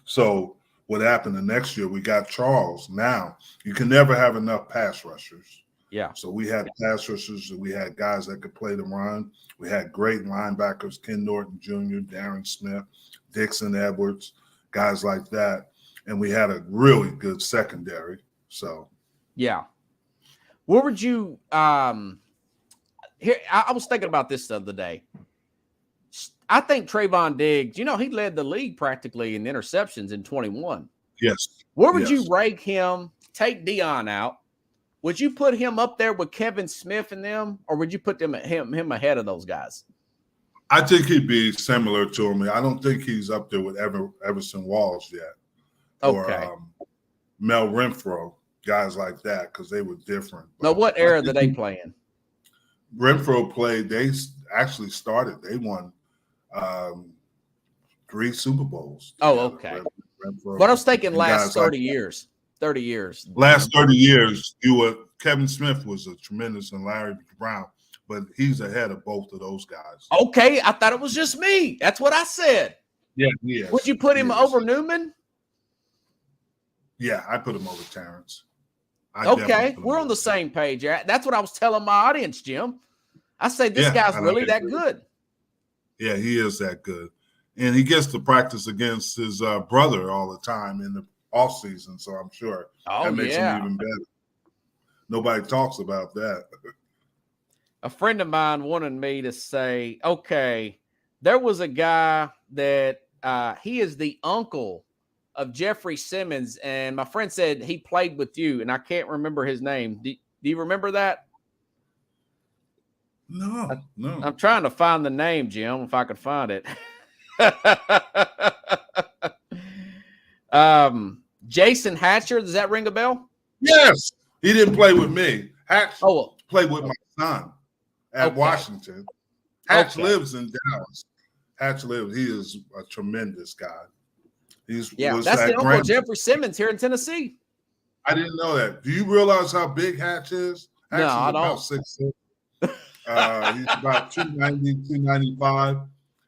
Speaker 4: So what happened the next year, we got Charles. Now, you can never have enough pass rushers.
Speaker 3: Yeah.
Speaker 4: So we had pass rushers, and we had guys that could play the run. We had great linebackers, Ken Norton Jr., Darren Smith, Dixon Edwards, guys like that. And we had a really good secondary. So,
Speaker 3: yeah. Where would you here? I was thinking about this the other day. I think Trayvon Diggs, he led the league practically in interceptions in 21.
Speaker 4: Yes.
Speaker 3: Where would you rank him? Take Dion out. Would you put him up there with Kevin Smith and them, or would you put him ahead of those guys?
Speaker 4: I think he'd be similar to him. I don't think he's up there with Everson Walls yet.
Speaker 3: Okay.
Speaker 4: Or Mel Renfro, guys like that, because they were different.
Speaker 3: Now, what era did they play in?
Speaker 4: Renfro played. They actually started. They won 3 Super Bowls.
Speaker 3: Oh, okay.
Speaker 4: Renfro.
Speaker 3: But I was thinking last 30 years. 30 years.
Speaker 4: Last 30 years, Kevin Smith was a tremendous, and Larry Brown, but he's ahead of both of those guys.
Speaker 3: Okay, I thought it was just me. That's what I said.
Speaker 4: Yeah, he is.
Speaker 3: Would you put him over Newman?
Speaker 4: Yeah, I put him over Terrence.
Speaker 3: Okay, we're on the same page. That's what I was telling my audience, Jim. I say this guy's really that good.
Speaker 4: Yeah, he is that good. And he gets to practice against his brother all the time in the off season, so I'm sure that makes him even better. Nobody talks about that.
Speaker 3: A friend of mine wanted me to say, okay, there was a guy that he is the uncle of Jeffrey Simmons, and my friend said he played with you, and I can't remember his name. Do you remember that?
Speaker 4: No.
Speaker 3: I'm trying to find the name, Jim, if I could find it. Jason Hatcher, does that ring a bell?
Speaker 4: Yes. He didn't play with me. Hatch played with my son at Washington. Hatch lives in Dallas. He is a tremendous guy.
Speaker 3: Yeah,
Speaker 4: Was
Speaker 3: that's the
Speaker 4: at
Speaker 3: Uncle
Speaker 4: Grambling.
Speaker 3: Jeffrey Simmons here in Tennessee.
Speaker 4: I didn't know that. Do you realize how big Hatch is? Hatch
Speaker 3: No,
Speaker 4: is
Speaker 3: I
Speaker 4: about
Speaker 3: don't.
Speaker 4: 6'6". He's about 290, 295,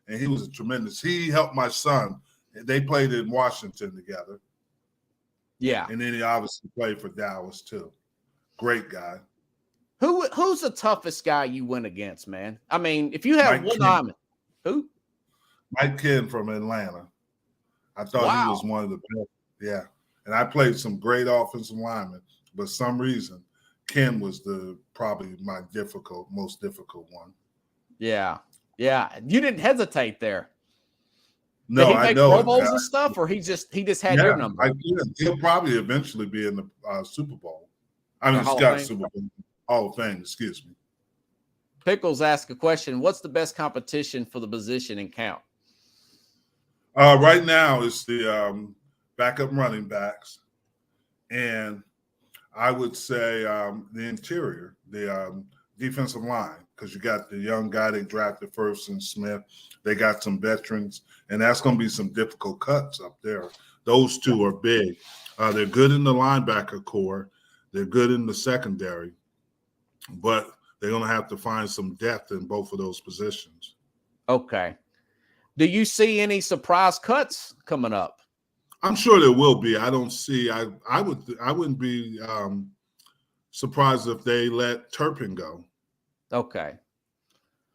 Speaker 4: and he was a tremendous. He helped my son. They played in Washington together,
Speaker 3: Yeah.
Speaker 4: and then he obviously played for Dallas too. Great guy.
Speaker 3: Who's the toughest guy you went against, man? I mean, if you have
Speaker 4: Mike
Speaker 3: one
Speaker 4: Ken.
Speaker 3: lineman, who?
Speaker 4: Mike Ken from Atlanta. I thought he was one of the best. Yeah. And I played some great offensive linemen, but some reason Ken was probably my most difficult one.
Speaker 3: Yeah. Yeah. You didn't hesitate there.
Speaker 4: No,
Speaker 3: Did he
Speaker 4: I
Speaker 3: make
Speaker 4: know
Speaker 3: Pro
Speaker 4: it,
Speaker 3: Bowls
Speaker 4: man.
Speaker 3: and stuff, or he just had your number?
Speaker 4: He'll probably eventually be in the Super Bowl. I mean,
Speaker 3: Hall of
Speaker 4: Scott
Speaker 3: Fame?
Speaker 4: Super Bowl, Hall of Fame. Excuse me.
Speaker 3: Pickles asked a question. What's the best competition for the position and count?
Speaker 4: Right now, it's the backup running backs, and I would say the interior, the defensive line, because you got the young guy they drafted first in Smith. They got some veterans, and that's going to be some difficult cuts up there. Those two are big. They're good in the linebacker core. They're good in the secondary, but they're going to have to find some depth in both of those positions.
Speaker 3: Okay. Do you see any surprise cuts coming up?
Speaker 4: I'm sure there will be. I don't see. I wouldn't be surprised if they let Turpin go.
Speaker 3: Okay.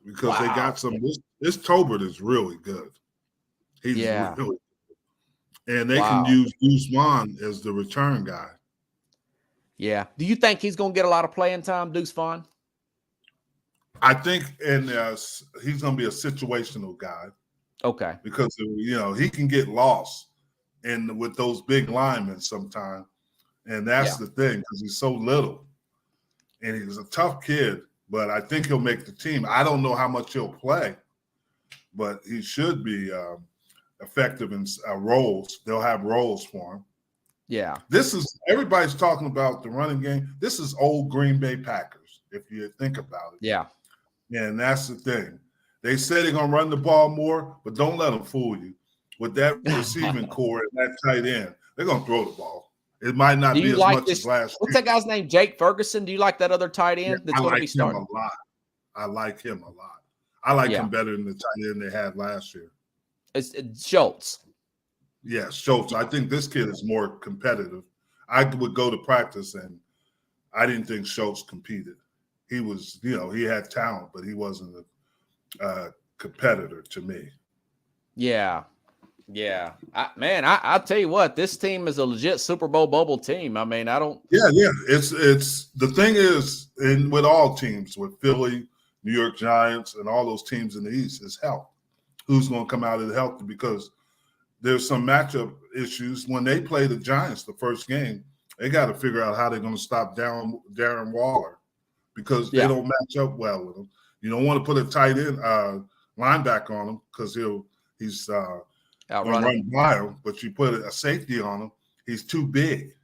Speaker 4: Because they got some. This Tolbert is really good. He's really good. And they can use Guzman as the return guy.
Speaker 3: Yeah. Do you think he's going to get a lot of playing time, Deuce Vaughn?
Speaker 4: I think he's going to be a situational guy.
Speaker 3: Okay.
Speaker 4: Because, he can get lost with those big linemen sometimes. And that's the thing, because he's so little. And he's a tough kid, but I think he'll make the team. I don't know how much he'll play, but he should be effective in roles. They'll have roles for him.
Speaker 3: Yeah.
Speaker 4: Everybody's talking about the running game. This is old Green Bay Packers, if you think about it.
Speaker 3: Yeah.
Speaker 4: And that's the thing. They say they're going to run the ball more, but don't let them fool you. With that receiving core and that tight end, they're going to throw the ball. It might not be as much as last year.
Speaker 3: What's that guy's name? Jake Ferguson? Do you like that other tight end that's going to be starting?
Speaker 4: I like him a lot. I like him better than the tight end they had last year.
Speaker 3: It's Schultz.
Speaker 4: Yeah, Schultz. I think this kid is more competitive. I would go to practice, and I didn't think Schultz competed. He was, he had talent, but he wasn't a competitor to me. Yeah.
Speaker 3: Yeah. I'll tell you what, this team is a legit Super Bowl bubble team. I mean, I don't.
Speaker 4: Yeah. It's the thing is, and with all teams, with Philly, New York Giants, and all those teams in the East, is health. Who's going to come out of the healthy? Because there's some matchup issues. When they play the Giants the first game, they got to figure out how they're going to stop Darren Waller, because they don't match up well with him. You don't want to put a tight end linebacker on him because he's going to run by him, but you put a safety on him, he's too big.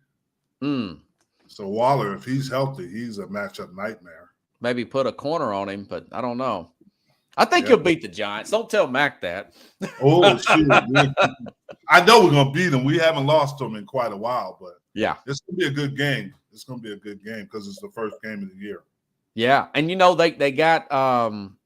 Speaker 4: So Waller, if he's healthy, he's a matchup nightmare.
Speaker 3: Maybe put a corner on him, but I don't know. I think you'll beat the Giants. Don't tell Mac that.
Speaker 4: Oh, shoot. I know we're going to beat them. We haven't lost them in quite a while, but it's going to be a good game. It's going to be a good game because it's the first game of the year. Yeah.
Speaker 3: And, they got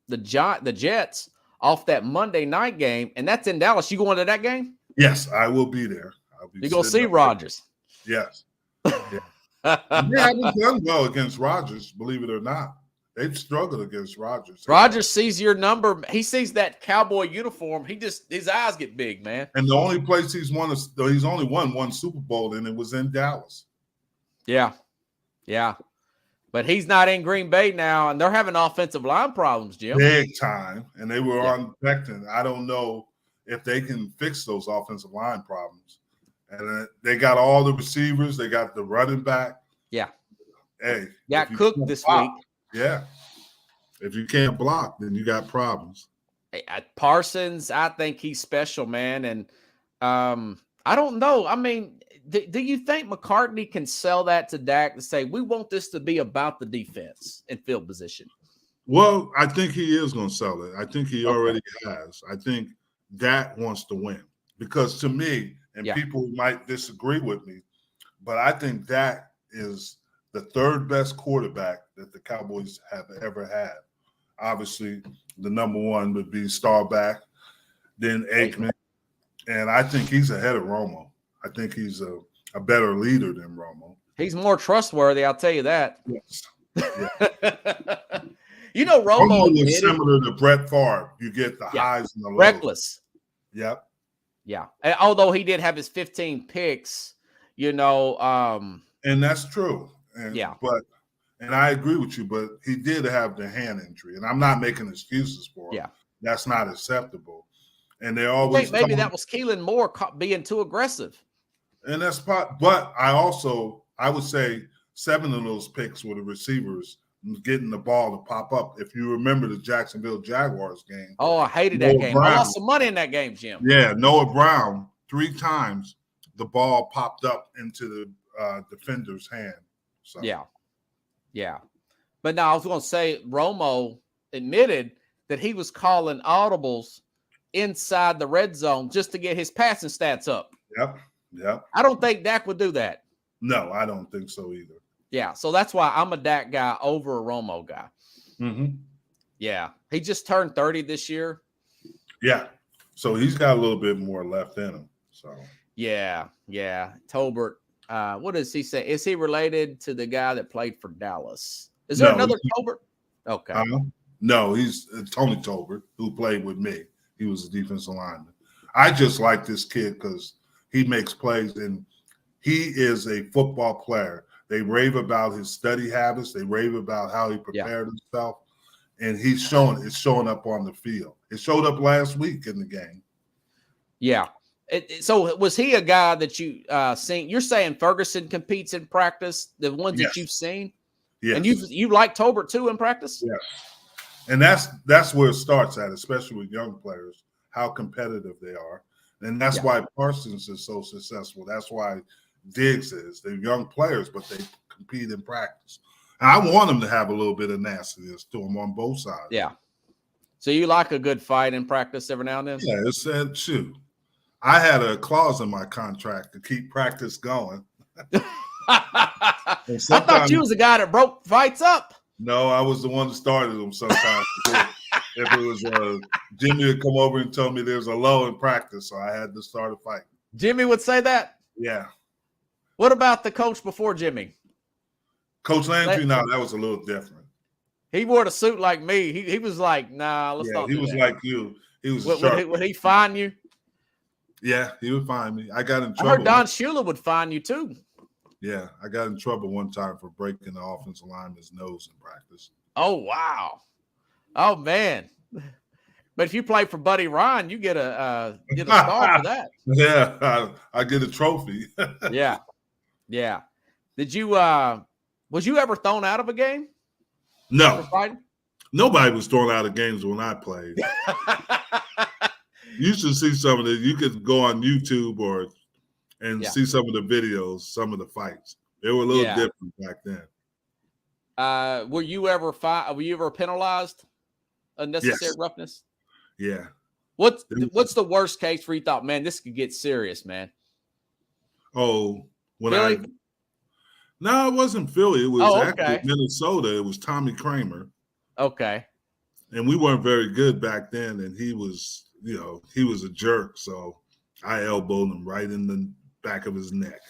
Speaker 3: the Jets off that Monday night game, and that's in Dallas. You going to that game?
Speaker 4: Yes, I will be there.
Speaker 3: You're going to see Rodgers.
Speaker 4: Yes. Yeah. They haven't done well against Rodgers, believe it or not. They've struggled against Rodgers.
Speaker 3: Rodgers sees your number. He sees that cowboy uniform. His eyes get big, man.
Speaker 4: And the only place he's only won one Super Bowl, and it was in Dallas.
Speaker 3: Yeah. Yeah. But he's not in Green Bay now, and they're having offensive line problems, Jim.
Speaker 4: Big time. And they were on Becton. I don't know if they can fix those offensive line problems. And they got all the receivers. They got the running back.
Speaker 3: Yeah.
Speaker 4: Hey.
Speaker 3: Got cooked this week.
Speaker 4: Yeah. If you can't block, then you got problems.
Speaker 3: Parsons, I think he's special, man. And I don't know. I mean, do you think McCartney can sell that to Dak to say, we want this to be about the defense and field position?
Speaker 4: Well, I think he is going to sell it. I think he already has. I think Dak wants to win because, to me, And
Speaker 3: Yeah.
Speaker 4: people might disagree with me, but I think Dak is the third best quarterback that the Cowboys have ever had. Obviously, the number one would be Starback, then Aikman, and I think he's ahead of Romo. I think he's a better leader than Romo.
Speaker 3: He's more trustworthy, I'll tell you that.
Speaker 4: Yes.
Speaker 3: You know, Romo
Speaker 4: is
Speaker 3: admitted,
Speaker 4: similar to Brett Favre. You get the highs and the lows.
Speaker 3: reckless.
Speaker 4: Yep.
Speaker 3: Yeah. And although he did have his 15 picks, you know,
Speaker 4: and that's true. And,
Speaker 3: yeah.
Speaker 4: And I agree with you, but he did have the hand injury, and I'm not making excuses for him.
Speaker 3: Yeah.
Speaker 4: That's not acceptable. And they always
Speaker 3: maybe that was Keelan Moore being too aggressive.
Speaker 4: And that's part, but I would say 7 of those picks were the receivers getting the ball to pop up. If you remember the Jacksonville Jaguars game.
Speaker 3: Oh, I hated that game.
Speaker 4: Brown,
Speaker 3: I lost some money in that game, Jim.
Speaker 4: Yeah, Noah Brown, 3 times the ball popped up into the defender's hand. So.
Speaker 3: Yeah. But now I was going to say Romo admitted that he was calling audibles inside the red zone just to get his passing stats up.
Speaker 4: Yep.
Speaker 3: I don't think Dak would do that.
Speaker 4: No, I don't think so either.
Speaker 3: Yeah, so that's why I'm a Dak guy over a Romo guy.
Speaker 4: Mm-hmm.
Speaker 3: Yeah, he just turned 30 this year.
Speaker 4: Yeah, so he's got a little bit more left in him. So
Speaker 3: yeah. Tolbert, what does he say? Is he related to the guy that played for Dallas? Is there another Tolbert? Okay.
Speaker 4: No, he's Tony Tolbert, who played with me. He was a defensive lineman. I just like this kid because he makes plays, and he is a football player. They rave about his study habits. They rave about how he prepared himself, and it's showing up on the field. It showed up last week in the game. Yeah.
Speaker 3: So was he a guy that you seen? You're saying Ferguson competes in practice, the ones that you've seen?
Speaker 4: Yes.
Speaker 3: And you like Tolbert too in practice?
Speaker 4: Yes. And that's where it starts at, especially with young players, how competitive they are. And that's why Parsons is so successful. That's why Diggs is. They're young players, but they compete in practice. And I want them to have a little bit of nastiness to them on both sides.
Speaker 3: Yeah. So you like a good fight in practice every now and then?
Speaker 4: Yeah, it's shoot. I had a clause in my contract to keep practice going.
Speaker 3: I thought you was the guy that broke fights up.
Speaker 4: No, I was the one that started them sometimes. If it was Jimmy would come over and tell me there's a low in practice, so I had to start a fight.
Speaker 3: Jimmy would say that?
Speaker 4: Yeah.
Speaker 3: What about the coach before Jimmy?
Speaker 4: Coach Landry, no, that was a little different.
Speaker 3: He wore the suit like me. He was like, nah, let's not do that.
Speaker 4: He was like you. He was
Speaker 3: would he fine you?
Speaker 4: Yeah, he would fine me. I got in trouble.
Speaker 3: I heard Don Shula would fine you too.
Speaker 4: Yeah, I got in trouble one time for breaking the offensive lineman's nose in practice.
Speaker 3: Oh, wow. Oh, man. But if you play for Buddy Ryan, you get a star for that.
Speaker 4: Yeah, I get a trophy.
Speaker 3: Yeah. Did you was you ever thrown out of a game?
Speaker 4: No. Nobody was thrown out of games when I played. You should see some of it. You could go on YouTube and see some of the videos, some of the fights. They were a little different back then.
Speaker 3: Were you ever penalized? Unnecessary roughness?
Speaker 4: Yeah.
Speaker 3: What's the worst case where you thought, man, this could get serious, man?
Speaker 4: Oh,
Speaker 3: Philly?
Speaker 4: No, it wasn't Philly. It was actually Minnesota. It was Tommy Kramer.
Speaker 3: Okay.
Speaker 4: And we weren't very good back then, and he was a jerk. So I elbowed him right in the back of his neck.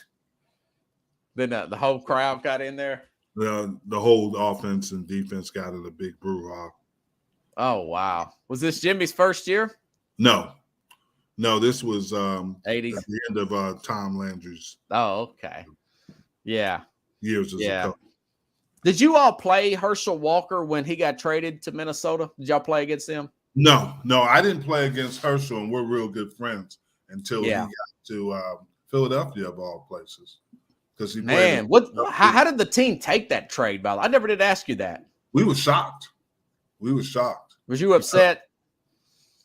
Speaker 3: Then the whole crowd got in there?
Speaker 4: The whole offense and defense got in a big brouhaha.
Speaker 3: Oh, wow. Was this Jimmy's first year?
Speaker 4: No, this was
Speaker 3: 80s
Speaker 4: at the end of Tom Landry's.
Speaker 3: Oh, okay. Yeah.
Speaker 4: Years as a coach.
Speaker 3: Did you all play Herschel Walker when he got traded to Minnesota? Did y'all play against him? No, I didn't play against Herschel, and we're real good friends until he got to Philadelphia, of all places. Because he played. How did the team take that trade, by the way? I never did ask you that.
Speaker 4: We were shocked.
Speaker 3: Was you upset?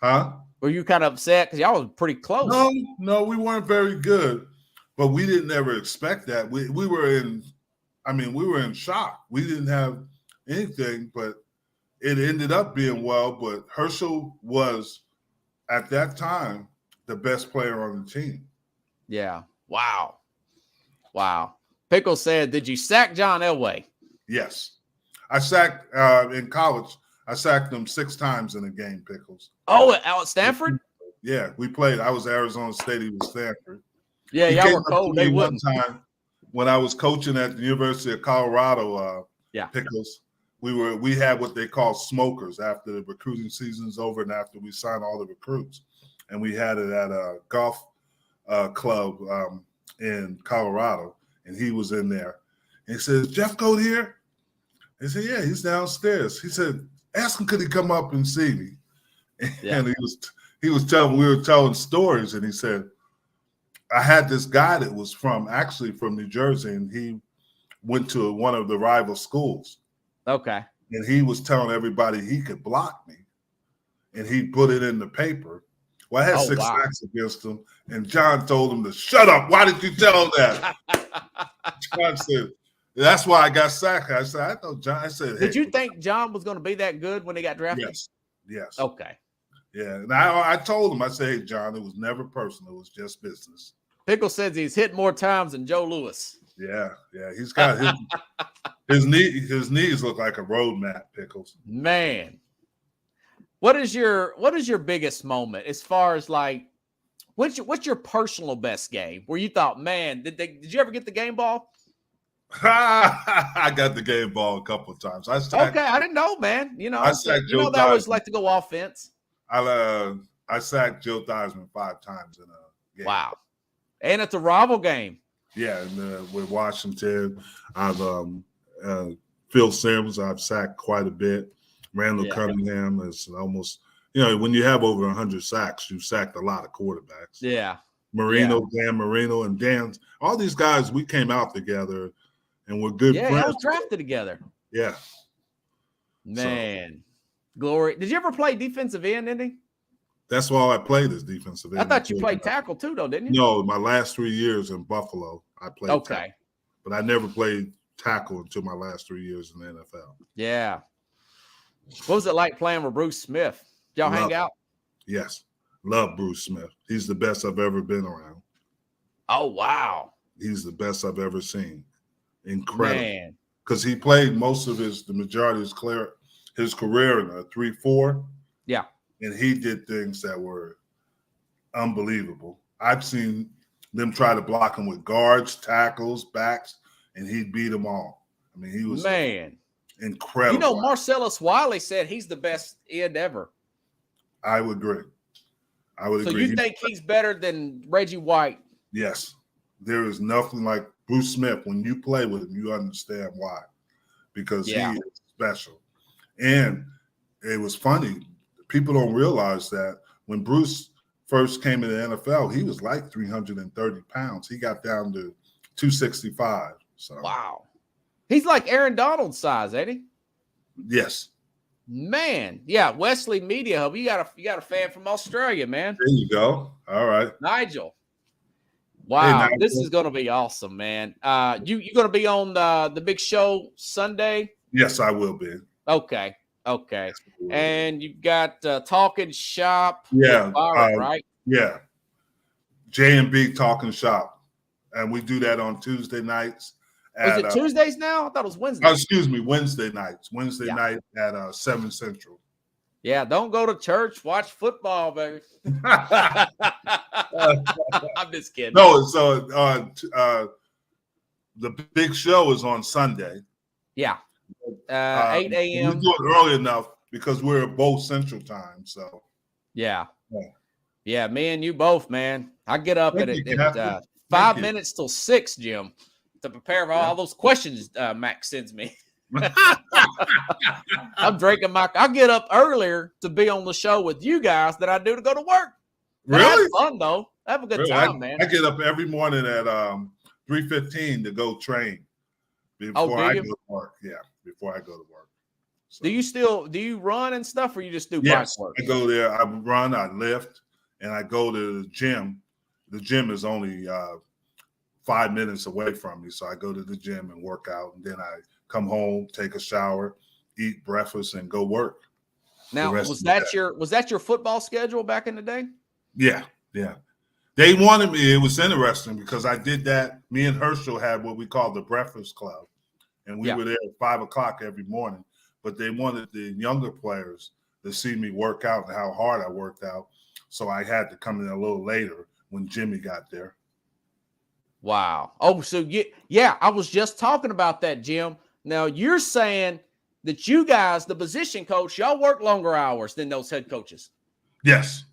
Speaker 4: Huh?
Speaker 3: Were you kind of upset because y'all was pretty close?
Speaker 4: No, we weren't very good, but we didn't ever expect that. We were in shock. We didn't have anything, but it ended up being well. But Herschel was at that time the best player on the team.
Speaker 3: Yeah. Wow. Wow. Pickle said, "Did you sack John Elway?"
Speaker 4: Yes. I sacked in college. I sacked him 6 times in a game, Pickles.
Speaker 3: Oh, out at Stanford?
Speaker 4: Yeah, we played. I was Arizona State. He was Stanford.
Speaker 3: Yeah,
Speaker 4: He
Speaker 3: y'all
Speaker 4: came
Speaker 3: were
Speaker 4: up to
Speaker 3: cold.
Speaker 4: me
Speaker 3: They
Speaker 4: one
Speaker 3: wouldn't.
Speaker 4: time when I was coaching at the University of Colorado.
Speaker 3: Yeah.
Speaker 4: Pickles. We had what they call smokers after the recruiting season's over and after we signed all the recruits, and we had it at a golf club in Colorado, and he was in there. And he said, "Jeff Goat here?" I said, "Yeah, he's downstairs." He said, "Ask him could he come up and see me."
Speaker 3: Yeah.
Speaker 4: And we were telling stories, and he said, "I had this guy that was actually from New Jersey, and he went to one of the rival schools.
Speaker 3: Okay.
Speaker 4: And he was telling everybody he could block me, and he put it in the paper. Well, I had 6 sacks against him, and John told him to shut up. Why did you tell him that?" John said, "That's why I got sacked." I said, "I know, John." I said, "Hey,
Speaker 3: Did you think John was going to be that good when he got drafted?
Speaker 4: Yes.
Speaker 3: Okay.
Speaker 4: Yeah, and I told him, I said, "Hey, John, it was never personal. It was just business."
Speaker 3: Pickle says he's hit more times than Joe Louis.
Speaker 4: Yeah. He's got his knees look like a road map, Pickles.
Speaker 3: Man, what is your biggest moment as far as like what's your personal best game where you thought, man, did you ever get the game ball?
Speaker 4: I got the game ball a couple of times. I
Speaker 3: didn't know, man. You know,
Speaker 4: I sacked
Speaker 3: you know
Speaker 4: Joe
Speaker 3: they always
Speaker 4: Theismann.
Speaker 3: like to go offense.
Speaker 4: I sacked Joe Theismann 5 times in a game.
Speaker 3: Wow, and it's a rival game.
Speaker 4: Yeah, and with Washington, I've Phil Simms, I've sacked quite a bit. Randall Cunningham is almost, when you have over 100 sacks, you've sacked a lot of quarterbacks.
Speaker 3: Yeah.
Speaker 4: Marino, Dan Marino, and Dan, all these guys, we came out together and we're good friends.
Speaker 3: Yeah, I was drafted together.
Speaker 4: Yeah.
Speaker 3: Man. Glory. Did you ever play defensive end, Indy?
Speaker 4: That's why I played as defensive end.
Speaker 3: I thought you played tackle too, though, didn't you?
Speaker 4: No, my last 3 years in Buffalo, I played tackle. But I never played tackle until my last 3 years in the NFL.
Speaker 3: Yeah. What was it like playing with Bruce Smith? Did y'all hang out?
Speaker 4: Yes. Love Bruce Smith. He's the best I've ever been around.
Speaker 3: Oh, wow.
Speaker 4: He's the best I've ever seen. Incredible.
Speaker 3: Man.
Speaker 4: Because he played the majority of his career in a 3-4.
Speaker 3: Yeah.
Speaker 4: And he did things that were unbelievable. I've seen them try to block him with guards, tackles, backs, and he'd beat them all. I mean, he was incredible.
Speaker 3: You know, Marcellus Wiley said he's the best end ever.
Speaker 4: I would agree.
Speaker 3: So you think he's better than Reggie White?
Speaker 4: Yes. There is nothing like Bruce Smith. When you play with him, you understand why. Because he is special. And it was funny. People don't realize that when Bruce first came in the NFL, he was like 330 pounds. He got down to 265. So
Speaker 3: wow. He's like Aaron Donald's size, ain't he?
Speaker 4: Yes.
Speaker 3: Man. Yeah, Wesley Media Hub. You got a fan from Australia, man.
Speaker 4: There you go. All right.
Speaker 3: Nigel. Wow, this is going to be awesome, man. You going to be on the big show Sunday?
Speaker 4: Yes, I will be.
Speaker 3: Okay. And you've got Talking Shop.
Speaker 4: Yeah.
Speaker 3: Right?
Speaker 4: Yeah. J&B Talking Shop. And we do that on Tuesday nights.
Speaker 3: Is it Tuesdays now? I thought it was Wednesday.
Speaker 4: Excuse me, Wednesday nights. Wednesday night at 7 Central.
Speaker 3: Yeah, don't go to church. Watch football, baby. I'm just kidding.
Speaker 4: No, so the big show is on Sunday.
Speaker 3: Yeah. 8 a.m.
Speaker 4: We do it early enough because we're both Central Time. So
Speaker 3: yeah, me and you both, man. I get up at 5 minutes till 6, Jim, to prepare for all those questions Mac sends me. I'm drinking I'll get up earlier to be on the show with you guys than I do to go to work. But
Speaker 4: really?
Speaker 3: Have fun though. Have a good time, man.
Speaker 4: I get up every morning at 3:15 to go train before I go to work. Yeah, before I go to work. So.
Speaker 3: Do you run and stuff, or you just do bike work?
Speaker 4: I go there. I run, I lift, and I go to the gym. The gym is only 5 minutes away from me, so I go to the gym and work out, and then I come home, take a shower, eat breakfast, and go work.
Speaker 3: Now, was that your football schedule back in the day?
Speaker 4: Yeah. They wanted me. It was interesting because I did that. Me and Herschel had what we call the Breakfast Club, and we were there at 5 o'clock every morning. But they wanted the younger players to see me work out and how hard I worked out. So I had to come in a little later when Jimmy got there.
Speaker 3: Wow. Oh, so yeah, I was just talking about that, Jim. Now you're saying that you guys, the position coach, y'all work longer hours than those head coaches.
Speaker 4: Yes.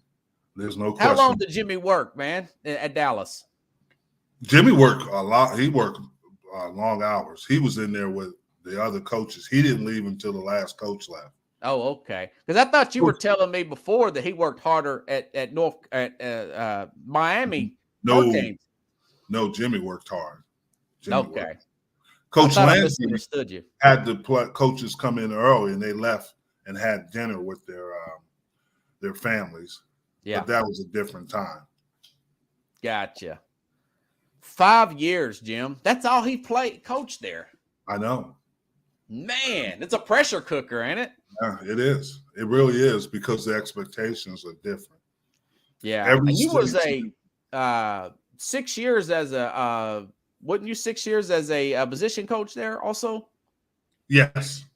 Speaker 4: There's no question.
Speaker 3: How long did Jimmy work, man, at Dallas?
Speaker 4: Jimmy worked a lot. He worked long hours. He was in there with the other coaches. He didn't leave until the last coach left.
Speaker 3: Oh, okay. Because I thought you were telling me before that he worked harder at Miami.
Speaker 4: No, Jimmy worked hard. Jimmy worked.
Speaker 3: Coach Lansley understood you.
Speaker 4: Had the coaches come in early, and they left and had dinner with their families.
Speaker 3: Yeah,
Speaker 4: but that was a different time.
Speaker 3: Gotcha. 5 years, Jim. That's all he coached there.
Speaker 4: I know.
Speaker 3: Man, it's a pressure cooker, ain't it?
Speaker 4: Yeah, it is. It really is because the expectations are different.
Speaker 3: Yeah, and you was 6 years as a wasn't you 6 years as a position coach there also?
Speaker 4: Yes.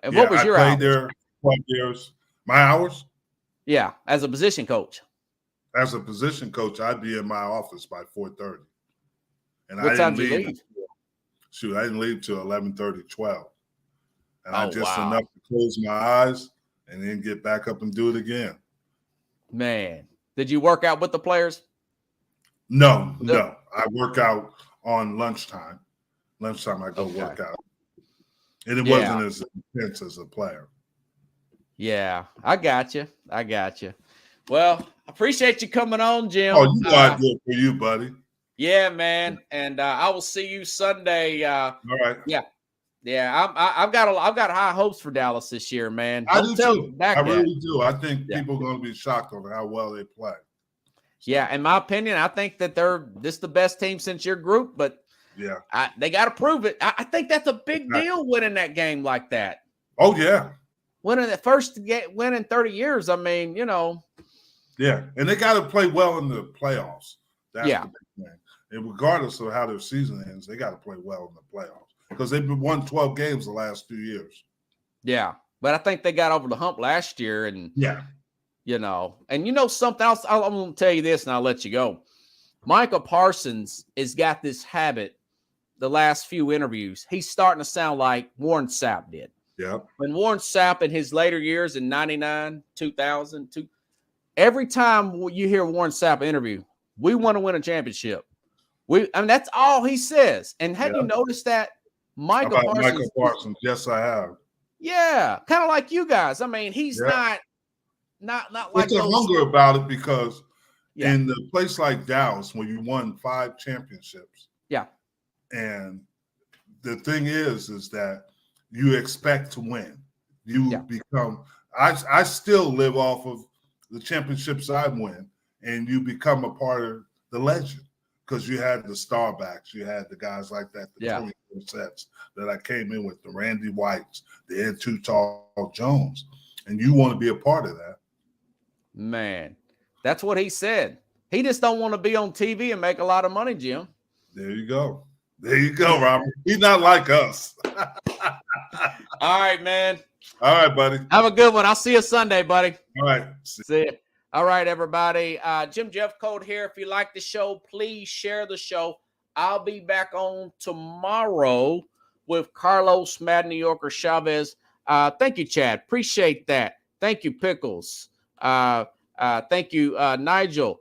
Speaker 3: And what was your
Speaker 4: I
Speaker 3: hours?
Speaker 4: played there 12 years. My hours?
Speaker 3: Yeah, as a position coach.
Speaker 4: As a position coach, I'd be in my office by 4:30. And
Speaker 3: what time did you leave?
Speaker 4: Shoot, I didn't leave till 11:30, 12. And I just
Speaker 3: wow.
Speaker 4: enough to close my eyes and then get back up and do it again.
Speaker 3: Man, did you work out with the players?
Speaker 4: No. I work out on lunchtime. Lunchtime, I go work out. And it wasn't as intense as a player.
Speaker 3: Yeah, I got you. Well, I appreciate you coming on, Jim.
Speaker 4: Oh, you know I do it for you, buddy.
Speaker 3: Yeah, man. And I will see you Sunday.
Speaker 4: All right.
Speaker 3: Yeah. I've got high hopes for Dallas this year, man.
Speaker 4: I do too. I really do. I think people are going to be shocked on how well they play.
Speaker 3: Yeah, in my opinion, I think that this is the best team since your group, but they got to prove it. I think that's a big deal winning that game like that.
Speaker 4: Oh, yeah.
Speaker 3: Winning the first win in 30 years. I mean,
Speaker 4: Yeah, and they got to play well in the playoffs. That's the big thing. And regardless of how their season ends, they got to play well in the playoffs because they've won 12 games the last 2 years. Yeah,
Speaker 3: but I think they got over the hump last year, and and something else. I'm going to tell you this, and I'll let you go. Micah Parsons has got this habit. The last few interviews, he's starting to sound like Warren Sapp did.
Speaker 4: Yeah.
Speaker 3: When Warren Sapp in his later years in 99, 2000, every time you hear Warren Sapp interview, we want to win a championship. That's all he says. And have you noticed that Micah Parsons?
Speaker 4: Yes, I have.
Speaker 3: Yeah, kind of like you guys. I mean, he's not like
Speaker 4: there's a hunger about it because in a place like Dallas, when you won 5 championships, and the thing is that you expect to win. You become. I still live off of the championships I win, and you become a part of the legend because you had the Starbacks, you had the guys like that, the 24 sets that I came in with, the Randy Whites, the Ed Too Tall Jones, and you want to be a part of that.
Speaker 3: Man, that's what he said. He just don't want to be on TV and make a lot of money, Jim.
Speaker 4: There you go. There you go, Robert. He's not like us.
Speaker 3: All right, man.
Speaker 4: All right, buddy.
Speaker 3: Have a good one. I'll see you Sunday, buddy.
Speaker 4: All right.
Speaker 3: See you. All right, everybody. Jim Jeffcoat here. If you like the show, please share the show. I'll be back on tomorrow with Carlos Mad New Yorker Chavez. Thank you, Chad. Appreciate that. Thank you, Pickles. Thank you, Nigel.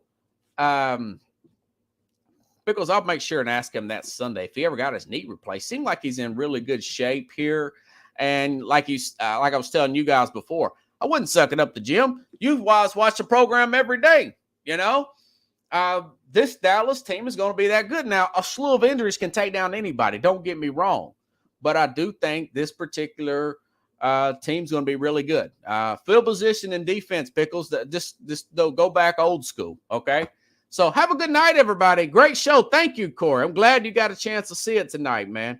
Speaker 3: Pickles, I'll make sure and ask him that Sunday if he ever got his knee replaced. Seemed like he's in really good shape here. And like I was telling you guys before, I wouldn't suck it up to Jim. You guys watch the program every day, This Dallas team is going to be that good. Now, a slew of injuries can take down anybody. Don't get me wrong. But I do think this particular team's going to be really good. Field position and defense, Pickles, just they'll go back old school, okay? So have a good night, everybody. Great show. Thank you, Corey. I'm glad you got a chance to see it tonight, man.